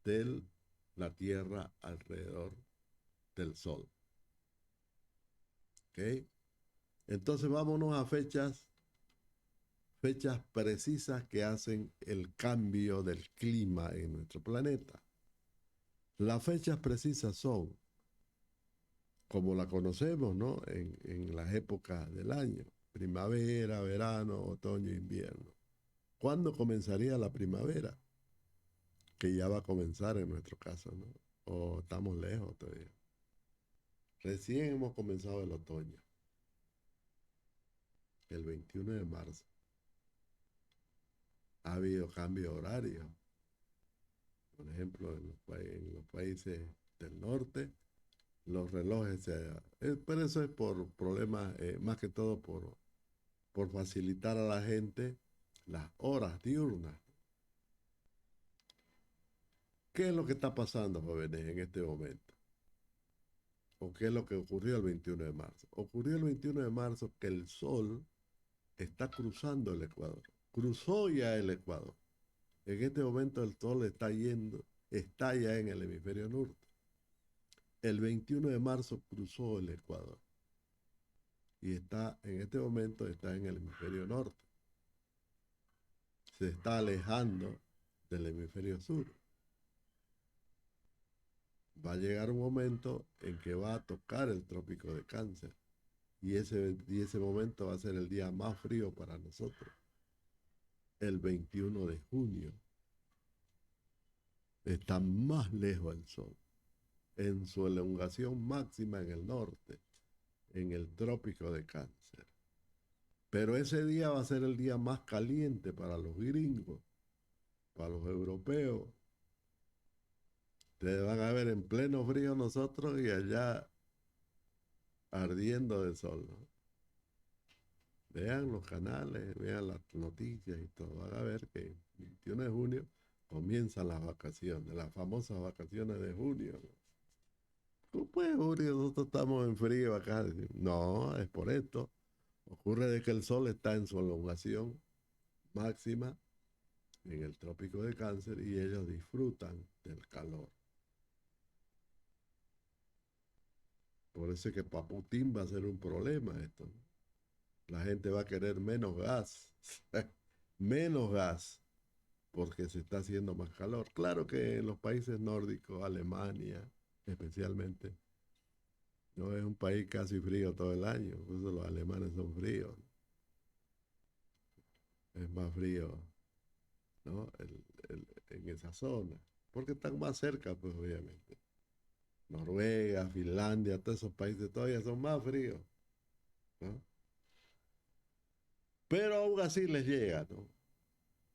de la Tierra alrededor del Sol. ¿Ok? Entonces vámonos a fechas precisas que hacen el cambio del clima en nuestro planeta. Las fechas precisas son, como la conocemos, ¿no? En las épocas del año, primavera, verano, otoño, invierno. ¿Cuándo comenzaría la primavera? Que ya va a comenzar en nuestro caso, ¿no? O estamos lejos todavía. Recién hemos comenzado el otoño, el 21 de marzo. Ha habido cambio horario. Por ejemplo, en los países del norte, los relojes pero eso es por problemas, más que todo por facilitar a la gente las horas diurnas. ¿Qué es lo que está pasando, jóvenes, en este momento? ¿O qué es lo que ocurrió el 21 de marzo? Ocurrió el 21 de marzo que el sol está cruzando el Ecuador. Cruzó ya el Ecuador. En este momento el sol está yendo, está ya en el hemisferio norte. El 21 de marzo cruzó el Ecuador y está en este momento está en el hemisferio norte. Se está alejando del hemisferio sur. Va a llegar un momento en que va a tocar el trópico de Cáncer y ese momento va a ser el día más frío para nosotros, el 21 de junio. Está más lejos el sol, en su elongación máxima en el norte, en el trópico de Cáncer. Pero ese día va a ser el día más caliente para los gringos, para los europeos. Ustedes van a ver en pleno frío nosotros y allá ardiendo de sol, ¿no? Vean los canales, vean las noticias y todo. Van a ver que el 21 de junio comienzan las vacaciones, las famosas vacaciones de junio, ¿no? Pues junio nosotros estamos en frío acá. No, es por esto. Ocurre de que el sol está en su elongación máxima en el trópico de Cáncer y ellos disfrutan del calor. Por eso es que para Putin va a ser un problema esto, ¿no? La gente va a querer menos gas, menos gas, porque se está haciendo más calor. Claro que en los países nórdicos, Alemania especialmente, no es un país casi frío todo el año, por eso los alemanes son fríos, es más frío, ¿no? En esa zona, porque están más cerca, pues obviamente. Noruega, Finlandia, todos esos países todavía son más fríos, ¿no? Pero aún así les llega, ¿no?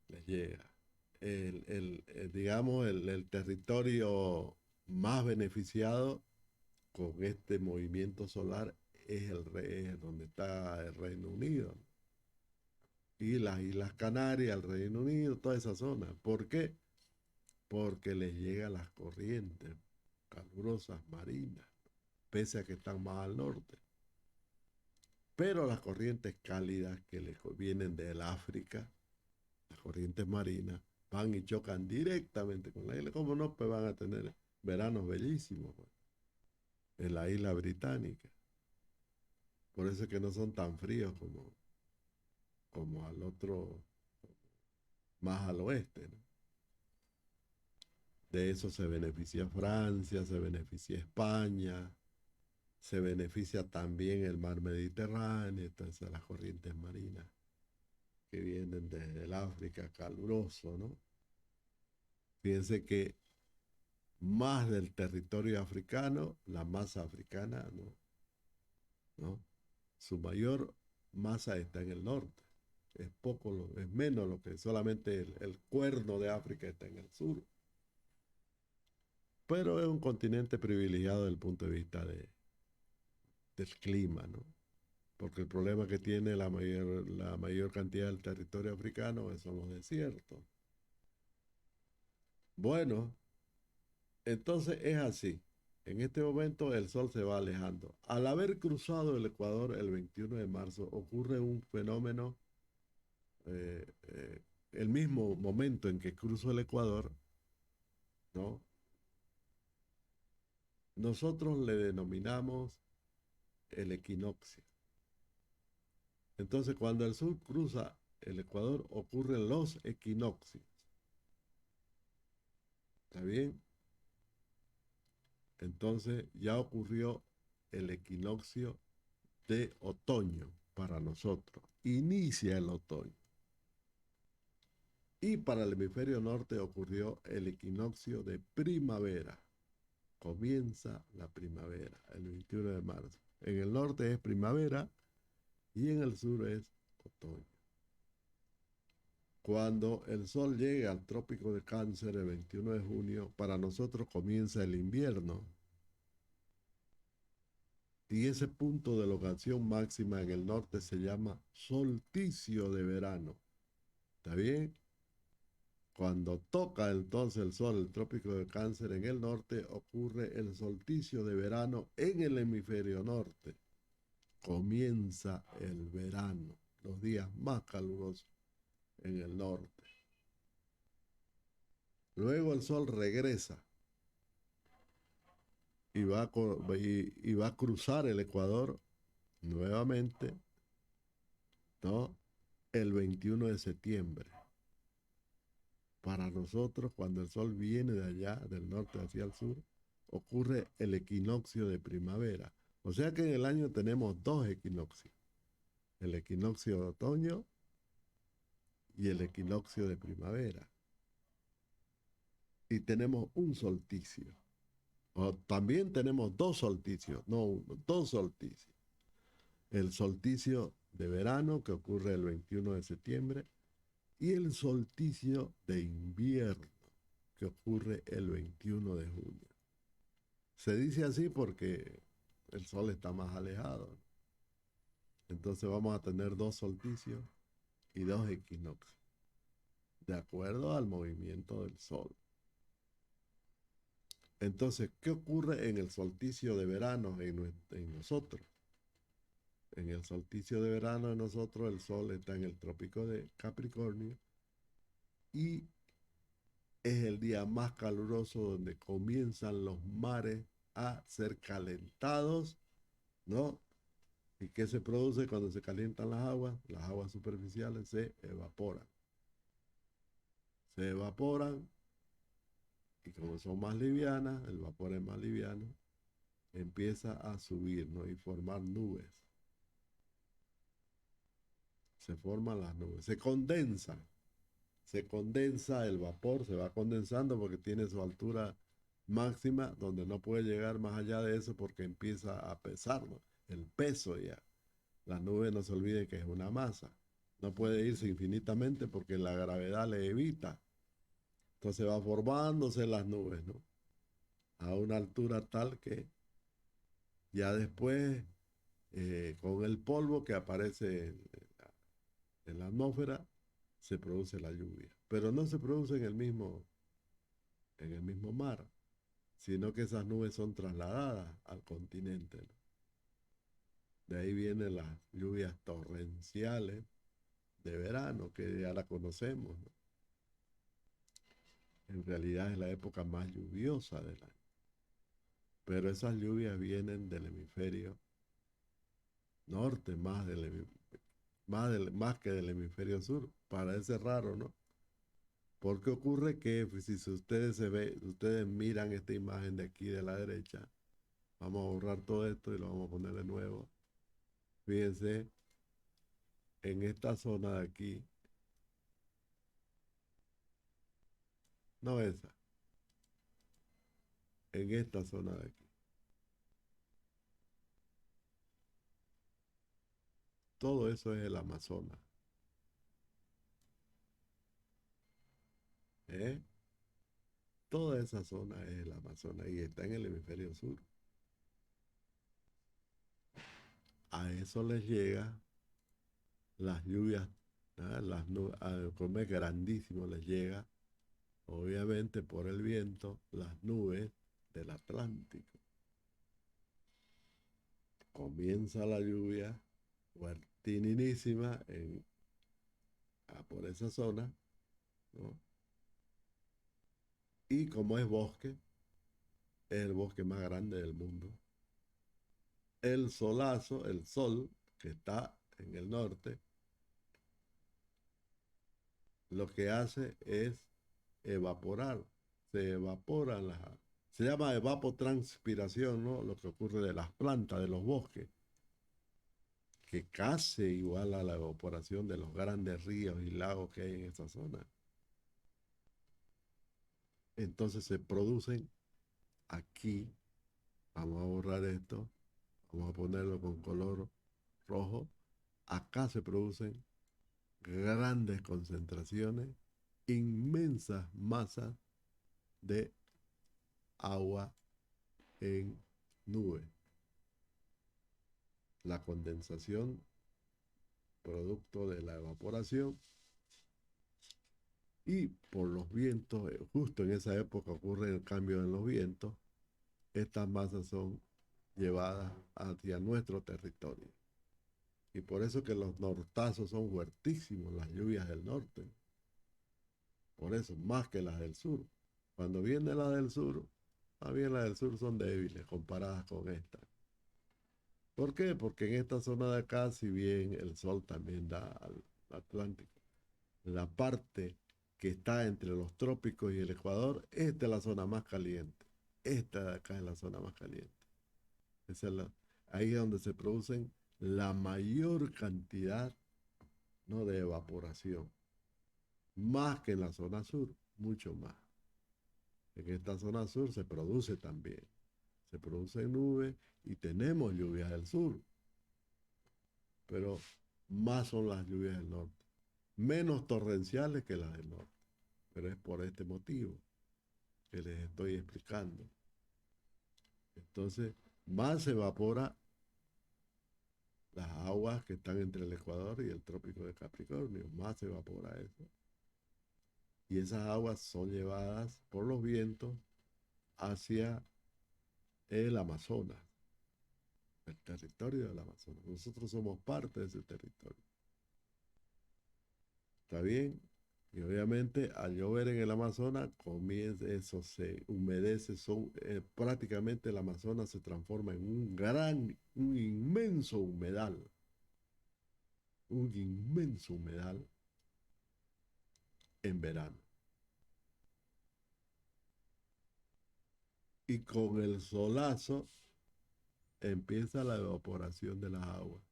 Les llega. Digamos, el territorio más beneficiado con este movimiento solar es donde está el Reino Unido, ¿no? Y las Islas Canarias, el Reino Unido, toda esa zona. ¿Por qué? Porque les llegan las corrientes calurosas marinas, pese a que están más al norte. Pero las corrientes cálidas que les vienen del África, las corrientes marinas, van y chocan directamente con la isla. ¿Cómo no? Pues van a tener veranos bellísimos, pues, en la isla británica. Por eso es que no son tan fríos como al otro, más al oeste, ¿no? De eso se beneficia Francia, se beneficia España, se beneficia también el mar Mediterráneo, entonces las corrientes marinas que vienen desde el África caluroso, ¿no? Fíjense que más del territorio africano, la masa africana, ¿no? ¿No? Su mayor masa está en el norte. Es menos lo que solamente el cuerno de África está en el sur. Pero es un continente privilegiado desde el punto de vista del clima, ¿no? Porque el problema que tiene la mayor cantidad del territorio africano son los desiertos. Bueno, entonces es así. En este momento el sol se va alejando. Al haber cruzado el Ecuador el 21 de marzo, ocurre un fenómeno, el mismo momento en que cruzó el Ecuador, ¿no? Nosotros le denominamos el equinoccio. Entonces, cuando el sur cruza el Ecuador, ocurren los equinoccios. ¿Está bien? Entonces ya ocurrió el equinoccio de otoño para nosotros. Inicia el otoño. Y para el hemisferio norte ocurrió el equinoccio de primavera. Comienza la primavera, el 21 de marzo. En el norte es primavera y en el sur es otoño. Cuando el sol llega al trópico de Cáncer el 21 de junio, para nosotros comienza el invierno. Y ese punto de locación máxima en el norte se llama solsticio de verano. ¿Está bien? Cuando toca entonces el sol, el trópico de Cáncer en el norte, ocurre el solsticio de verano en el hemisferio norte. Comienza el verano, los días más calurosos en el norte. Luego el sol regresa y va a cruzar el Ecuador nuevamente, ¿no? El 21 de septiembre. Para nosotros, cuando el sol viene de allá, del norte hacia el sur, ocurre el equinoccio de primavera. O sea que en el año tenemos dos equinoccios, el equinoccio de otoño y el equinoccio de primavera. Y tenemos un solsticio. O también tenemos dos solsticios, no uno, dos solsticios. El solsticio de verano, que ocurre el 21 de septiembre, y el solsticio de invierno, que ocurre el 21 de junio. Se dice así porque el sol está más alejado. Entonces vamos a tener dos solsticios y dos equinoccios, de acuerdo al movimiento del sol. Entonces, ¿qué ocurre en el solsticio de verano en nosotros? En el solsticio de verano de nosotros, el sol está en el trópico de Capricornio y es el día más caluroso donde comienzan los mares a ser calentados, ¿no? ¿Y qué se produce cuando se calientan las aguas? Las aguas superficiales se evaporan. Se evaporan y como son más livianas, el vapor es más liviano, empieza a subir, ¿no? Y formar nubes. Se forman las nubes, se condensa el vapor, se va condensando porque tiene su altura máxima, donde no puede llegar más allá de eso porque empieza a pesar, ¿no? El peso ya. La nube no se olvide que es una masa. No puede irse infinitamente porque la gravedad le evita. Entonces va formándose las nubes, ¿no? A una altura tal que ya después, con el polvo que aparece en la atmósfera, se produce la lluvia. Pero no se produce en el mismo mar, sino que esas nubes son trasladadas al continente, ¿no? De ahí vienen las lluvias torrenciales de verano, que ya la conocemos, ¿no? En realidad es la época más lluviosa del año. Pero esas lluvias vienen del hemisferio norte, más que del hemisferio sur. Parece raro, ¿no? Porque ocurre que pues, si ustedes miran esta imagen de aquí de la derecha, vamos a borrar todo esto y lo vamos a poner de nuevo. Fíjense, en esta zona de aquí, no esa, en esta zona de aquí. Todo eso es el Amazonas, ¿eh? Toda esa zona es el Amazonas y está en el hemisferio sur. A eso les llega las lluvias, ¿ah? Las nubes, como es grandísimo les llega, obviamente por el viento, las nubes del Atlántico. Comienza la lluvia fuertinísima por esa zona, ¿no? Y como es bosque, es el bosque más grande del mundo. El solazo, el sol que está en el norte, lo que hace es evaporar, se evaporan Se llama evapotranspiración, ¿no? Lo que ocurre de las plantas, de los bosques, que casi igual a la evaporación de los grandes ríos y lagos que hay en esa zona. Entonces se producen aquí, vamos a borrar esto, vamos a ponerlo con color rojo, acá se producen grandes concentraciones, inmensas masas de agua en nube. La condensación, producto de la evaporación, y por los vientos, justo en esa época ocurre el cambio en los vientos, estas masas son llevadas hacia nuestro territorio. Y por eso que los nortazos son fuertísimos, las lluvias del norte. Por eso, más que las del sur. Cuando vienen las del sur, más bien las del sur son débiles comparadas con estas. ¿Por qué? Porque en esta zona de acá, si bien el sol también da al Atlántico, la parte que está entre los trópicos y el Ecuador, esta es la zona más caliente. Esta de acá es la zona más caliente. Esa es ahí es donde se producen la mayor cantidad, ¿no?, de evaporación. Más que en la zona sur, mucho más. En esta zona sur se produce también. Se producen nubes y tenemos lluvias del sur, pero más son las lluvias del norte. Menos torrenciales que las del norte, pero es por este motivo que les estoy explicando. Entonces, más se evapora las aguas que están entre el Ecuador y el Trópico de Capricornio, más se evapora eso. Y esas aguas son llevadas por los vientos hacia el Amazonas, el territorio del Amazonas. Nosotros somos parte de ese territorio. ¿Está bien? Y obviamente al llover en el Amazonas, comienza eso, se humedece, prácticamente el Amazonas se transforma en un inmenso humedal en verano. Y con el solazo empieza la evaporación de las aguas,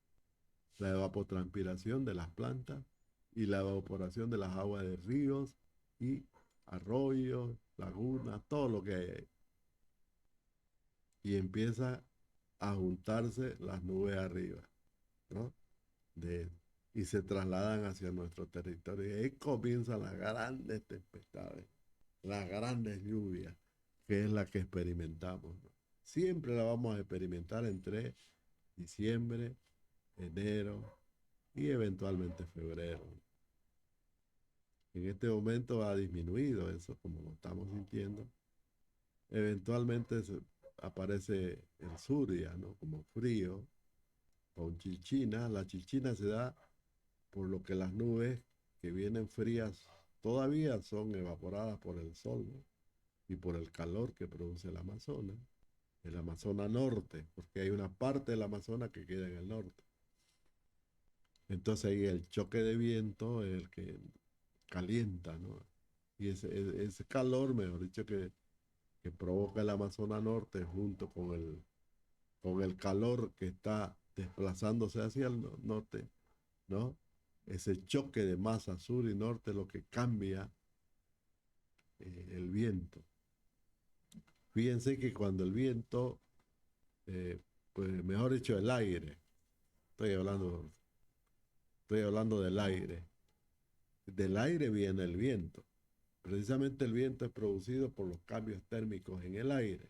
la evapotranspiración de las plantas y la evaporación de las aguas de ríos y arroyos, lagunas, todo lo que hay ahí. Y empieza a juntarse las nubes arriba, ¿no? De, y se trasladan hacia nuestro territorio. Y ahí comienzan las grandes tempestades, las grandes lluvias, que es la que experimentamos, ¿no? Siempre la vamos a experimentar entre diciembre, enero y eventualmente febrero. En este momento ha disminuido eso, como lo estamos sintiendo. Eventualmente aparece el Zuria, ¿no?, como frío, con chichina. La chichina se da por lo que las nubes que vienen frías todavía son evaporadas por el sol, ¿no?, y por el calor que produce el Amazonas norte, porque hay una parte del Amazonas que queda en el norte. Entonces ahí el choque de viento es el que calienta, ¿no? Y ese calor, mejor dicho, que provoca el Amazonas norte junto con el calor que está desplazándose hacia el norte, ¿no? Ese choque de masa sur y norte es lo que cambia el viento. Fíjense que cuando el viento, eh, pues mejor dicho, el aire, estoy hablando, estoy hablando del aire viene el viento. Precisamente el viento es producido por los cambios térmicos en el aire.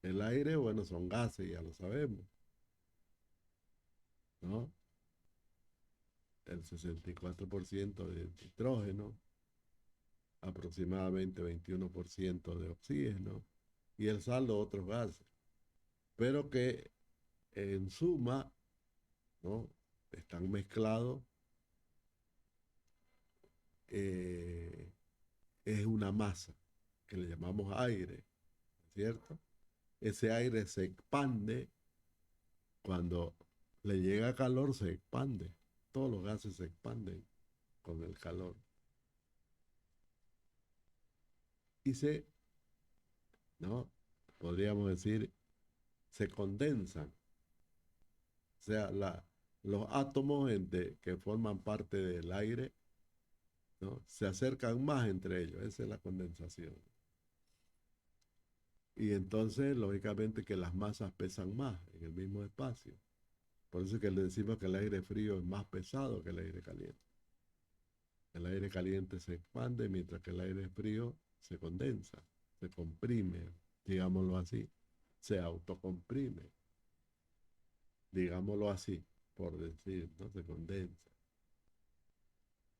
El aire, bueno, son gases, ya lo sabemos, ¿no? El 64% de nitrógeno, aproximadamente 21% de oxígeno y el saldo otros gases, pero que en suma, ¿no?, están mezclados, eh, es una masa que le llamamos aire, ¿cierto? Ese aire se expande cuando le llega calor, se expande. Todos los gases se expanden con el calor. Y se ¿no? Podríamos decir, se condensan. O sea, los átomos que forman parte del aire, ¿no? Se acercan más entre ellos. Esa es la condensación. Y entonces, lógicamente, que las masas pesan más en el mismo espacio. Por eso es que le decimos que el aire frío es más pesado que el aire caliente. El aire caliente se expande mientras que el aire frío se condensa, se comprime, digámoslo así, se autocomprime, digámoslo así, por decir, ¿no? Se condensa,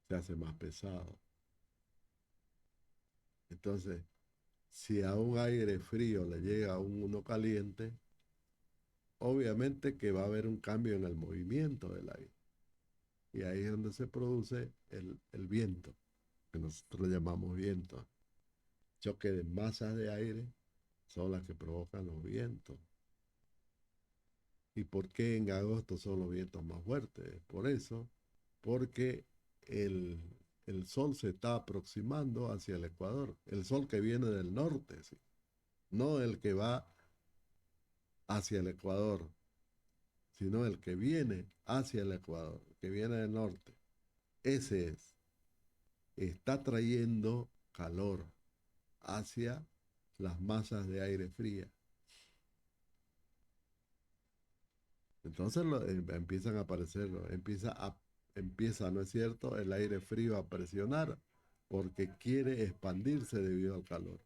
se hace más pesado. Entonces, si a un aire frío le llega a uno caliente, obviamente que va a haber un cambio en el movimiento del aire. Y ahí es donde se produce el viento, que nosotros le llamamos viento. Choque de masas de aire son las que provocan los vientos. ¿Y por qué en agosto son los vientos más fuertes? Por eso, porque el, el sol se está aproximando hacia el Ecuador. El sol que viene del norte, ¿sí? No el que va hacia el Ecuador, sino el que viene hacia el Ecuador, que viene del norte. Ese es. Está trayendo calor hacia las masas de aire fría. Entonces empiezan a aparecer, empieza, ¿no es cierto?, el aire frío a presionar porque quiere expandirse debido al calor.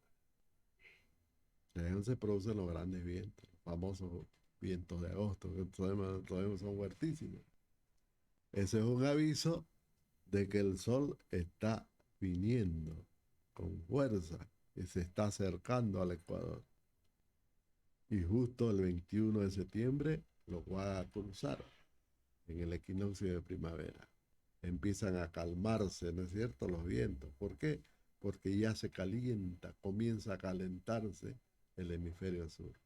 Entonces se producen los grandes vientos, los famosos vientos de agosto, que todavía son fuertísimos. Ese es un aviso de que el sol está viniendo con fuerza y se está acercando al Ecuador. Y justo el 21 de septiembre lo va a cruzar en el equinoccio de primavera. Empiezan a calmarse, ¿no es cierto?, los vientos. ¿Por qué? Porque ya se calienta, comienza a calentarse el hemisferio sur.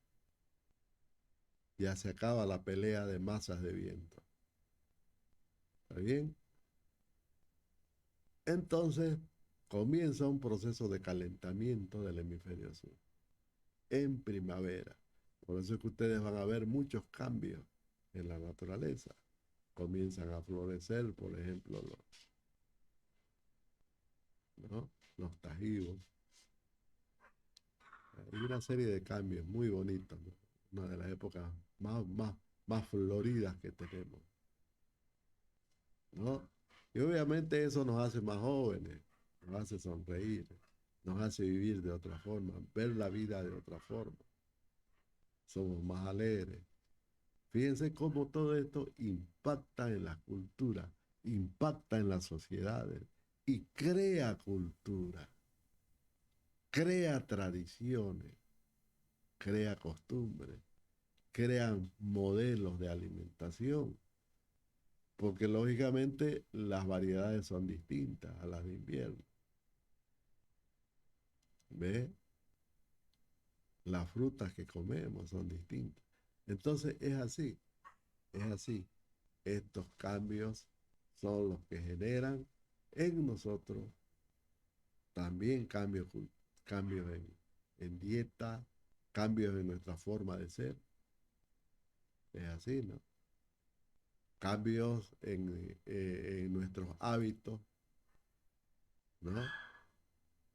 Ya se acaba la pelea de masas de viento. ¿Está bien? Entonces comienza un proceso de calentamiento del hemisferio sur en primavera. Por eso es que ustedes van a ver muchos cambios en la naturaleza. Comienzan a florecer, por ejemplo, ¿no? Los tajivos. Hay una serie de cambios muy bonitos, ¿no? Una de las épocas más floridas que tenemos, ¿no? Y obviamente eso nos hace más jóvenes, nos hace sonreír, nos hace vivir de otra forma, ver la vida de otra forma. Somos más alegres. Fíjense cómo todo esto impacta en la cultura, impacta en las sociedades y crea cultura, crea tradiciones, crea costumbres, crean modelos de alimentación, porque lógicamente las variedades son distintas a las de invierno. ¿Ve? Las frutas que comemos son distintas. Entonces es así, es así. Estos cambios son los que generan en nosotros también cambios en dieta, cambios en nuestra forma de ser. Es así, ¿no? Cambios en nuestros hábitos, ¿no?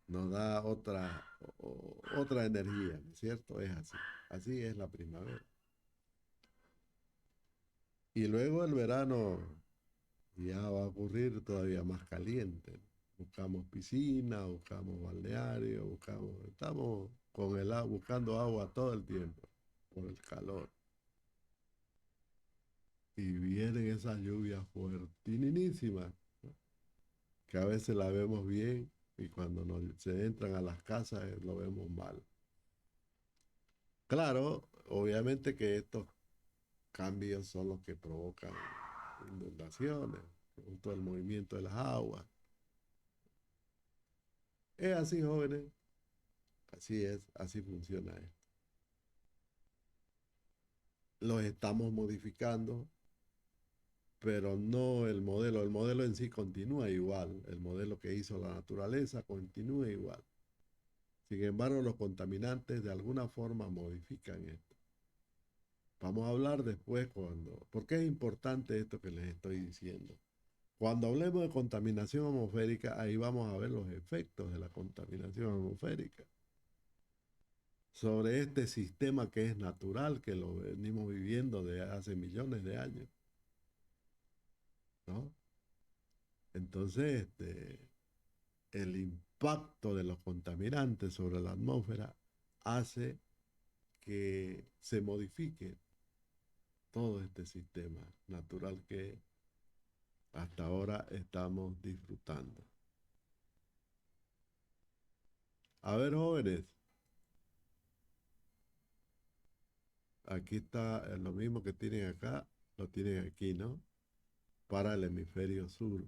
Nos da otra energía, ¿no es cierto? Es así. Así es la primavera. Y luego el verano ya va a ocurrir todavía más caliente. Buscamos piscina, buscamos balneario, estamos con buscando agua todo el tiempo por el calor. Y vienen esas lluvias fuertinísimas, ¿no? Que a veces la vemos bien y cuando se entran a las casas lo vemos mal. Claro, obviamente que estos cambios son los que provocan inundaciones, producto del movimiento de las aguas. Es así, jóvenes, así es, así funciona esto. Los estamos modificando, pero no el modelo en sí continúa igual, el modelo que hizo la naturaleza continúa igual. Sin embargo, los contaminantes de alguna forma modifican esto. Vamos a hablar después ¿por qué es importante esto que les estoy diciendo? Cuando hablemos de contaminación atmosférica, ahí vamos a ver los efectos de la contaminación atmosférica sobre este sistema que es natural, que lo venimos viviendo de hace millones de años, ¿no? Entonces, el impacto de los contaminantes sobre la atmósfera hace que se modifique todo este sistema natural que hasta ahora estamos disfrutando. A ver, jóvenes, aquí está lo mismo que tienen acá, lo tienen aquí, ¿no? Para el hemisferio sur.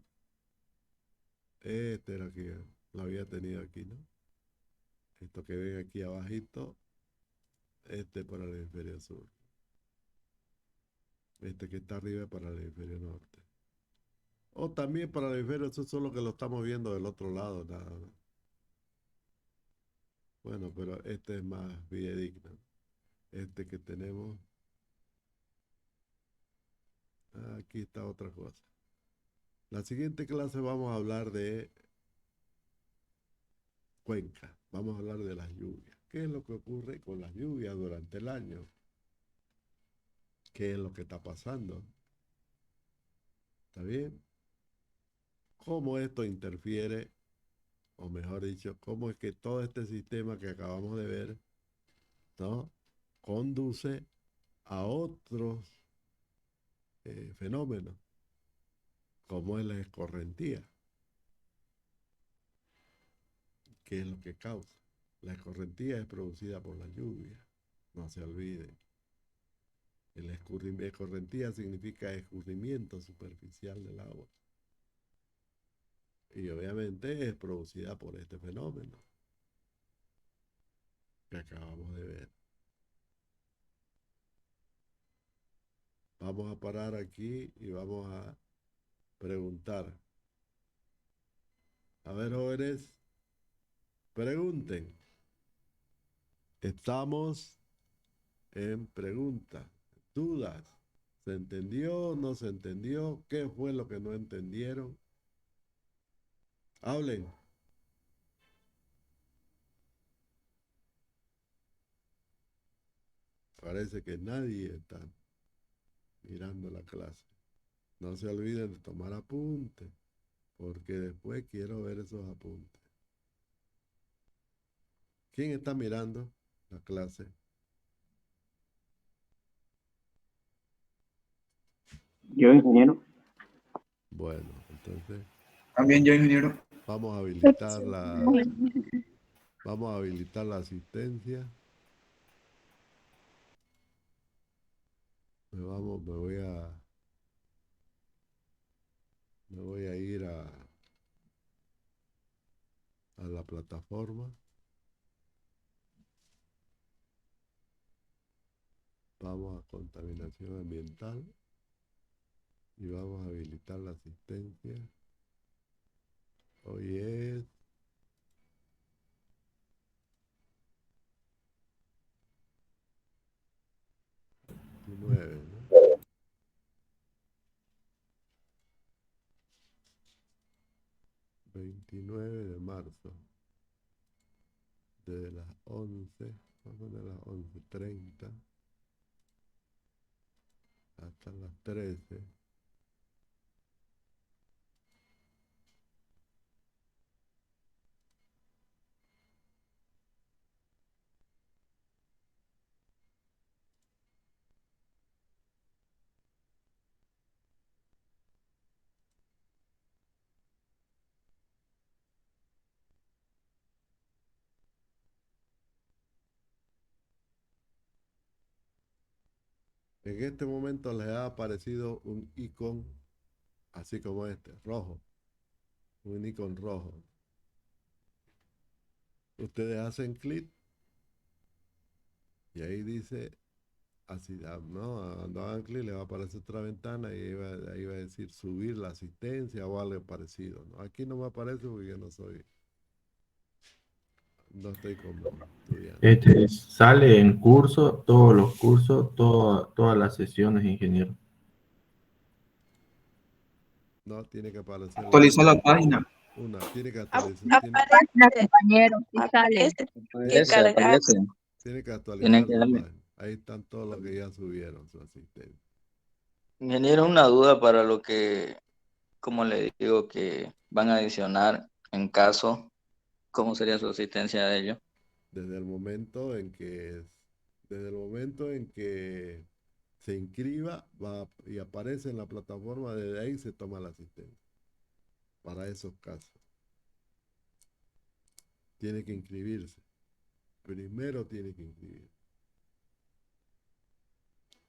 Este era aquí, lo había tenido aquí, ¿no? Esto que ven aquí abajito, este para el hemisferio sur. Este que está arriba para el hemisferio norte. O también para el hemisferio sur, solo que lo estamos viendo del otro lado, nada más. Bueno, pero este es más fidedigno. Este que tenemos, aquí está otra cosa. La siguiente clase vamos a hablar de cuencas, vamos a hablar de las lluvias. ¿Qué es lo que ocurre con las lluvias durante el año? ¿Qué es lo que está pasando? ¿Está bien? ¿Cómo esto interfiere, o mejor dicho, cómo es que todo este sistema que acabamos de ver, ¿no? Conduce a otros fenómenos, como es la escorrentía? ¿Qué es lo que causa? La escorrentía es producida por la lluvia, no se olvide. Escorrentía significa escurrimiento superficial del agua. Y obviamente es producida por este fenómeno que acabamos de ver. Vamos a parar aquí y vamos a preguntar. A ver, jóvenes, pregunten. Estamos en preguntas, dudas. ¿Se entendió? ¿No se entendió? ¿Qué fue lo que no entendieron? Hablen. Parece que nadie está mirando la clase. No se olviden de tomar apuntes, porque después quiero ver esos apuntes. ¿Quién está mirando la clase? Yo, ingeniero. Bueno, entonces También yo, ingeniero. vamos a habilitar vamos a habilitar la asistencia. Me voy a ir a la plataforma. Vamos a contaminación ambiental y vamos a habilitar la asistencia. Hoy es 9, ¿no? 29 de marzo, desde las 11, vamos a poner las 11:30 hasta las 13. En este momento les ha aparecido un icono así como este, rojo, un icono rojo. Ustedes hacen clic y ahí dice, así, ¿no? Cuando hagan clic le va a aparecer otra ventana y ahí va a decir subir la asistencia o algo parecido, ¿no? Aquí no me aparece porque yo no soy no estoy estudiando. Sale en curso, todos los cursos, todas las sesiones, ingeniero. No, tiene que aparecer Actualiza la página. tiene que actualizar, Aparece, compañero, sí sale. Aparece. tiene que Tienen actualizar que la darle. página. Ahí están todos los que ya subieron su asistente. Ingeniero, una duda para lo que, como le digo, que van a adicionar en caso, ¿cómo sería su asistencia a ello? Desde el momento en que, desde el momento en que se inscriba y aparece en la plataforma, desde ahí se toma la asistencia. Para esos casos. Tiene que inscribirse. Primero tiene que inscribirse.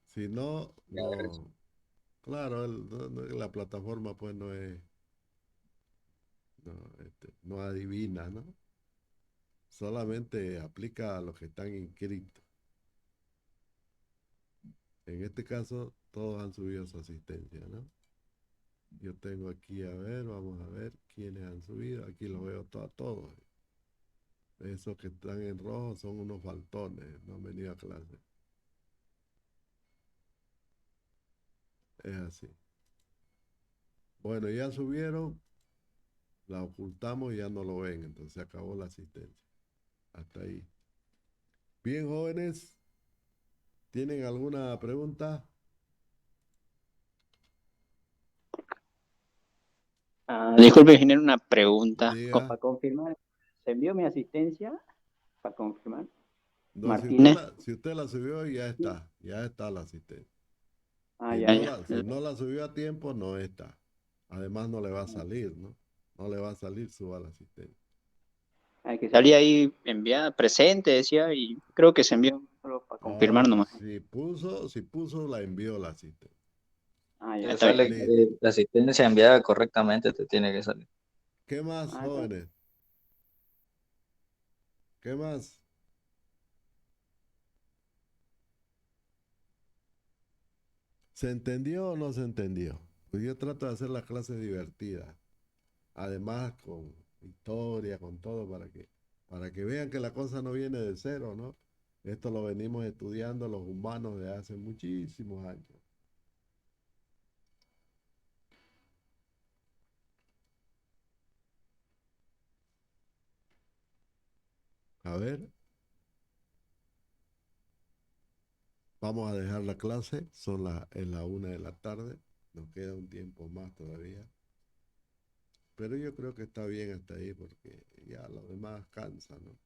Si no, no. Claro, la plataforma pues no es, no adivina, ¿no? Solamente aplica a los que están inscritos. En este caso, todos han subido su asistencia, ¿no? Yo tengo aquí, a ver, vamos a ver quiénes han subido. Aquí los veo todos. Esos que están en rojo son unos faltones, no han venido a clase. Es así. Bueno, ya subieron, la ocultamos y ya no lo ven, entonces se acabó la asistencia. Hasta ahí. Bien, jóvenes, ¿tienen alguna pregunta? Disculpe, ingeniero, una pregunta. Diga. Para confirmar, ¿se envió mi asistencia? Para confirmar. No, Martínez. si usted la subió, ya está la asistencia. Ah, Si ya, no ya. si no la subió a tiempo, no está. Además, no le va a salir, ¿no? No le va a salir, suba la asistencia. Hay que Salía ahí enviada, presente, decía, y creo que se envió. Solo para confirmar No, nomás. si puso, la envió la asistencia. Ah, ya. Te Está sale bien. que la asistencia enviada correctamente, te tiene que salir. ¿Qué más, Ah, está. jóvenes? ¿Qué más? ¿Se entendió o no se entendió? Pues yo trato de hacer las clases divertidas. Además, con historia, con todo, para que vean que la cosa no viene de cero, ¿no? Esto lo venimos estudiando los humanos de hace muchísimos años. A ver, vamos a dejar la clase, es la 1 de la tarde, nos queda un tiempo más todavía. Pero yo creo que está bien hasta ahí porque ya lo demás cansa, ¿no?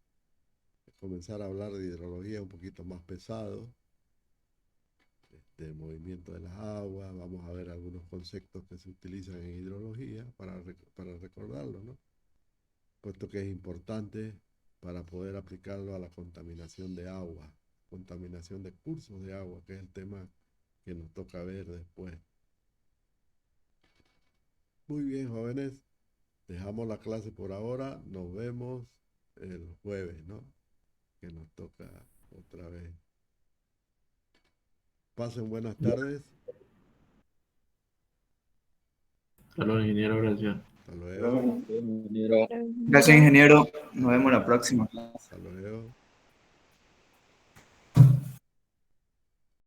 Comenzar a hablar de hidrología un poquito más pesado, del movimiento de las aguas, vamos a ver algunos conceptos que se utilizan en hidrología para recordarlo, ¿no? Puesto que es importante para poder aplicarlo a la contaminación de agua, contaminación de cursos de agua, que es el tema que nos toca ver después. Muy bien, jóvenes, dejamos la clase por ahora, nos vemos el jueves, ¿no? Que nos toca otra vez. Pasen buenas tardes. Hasta luego, ingeniero, gracias. Hasta luego. Gracias, ingeniero. Nos vemos la próxima. Hasta luego.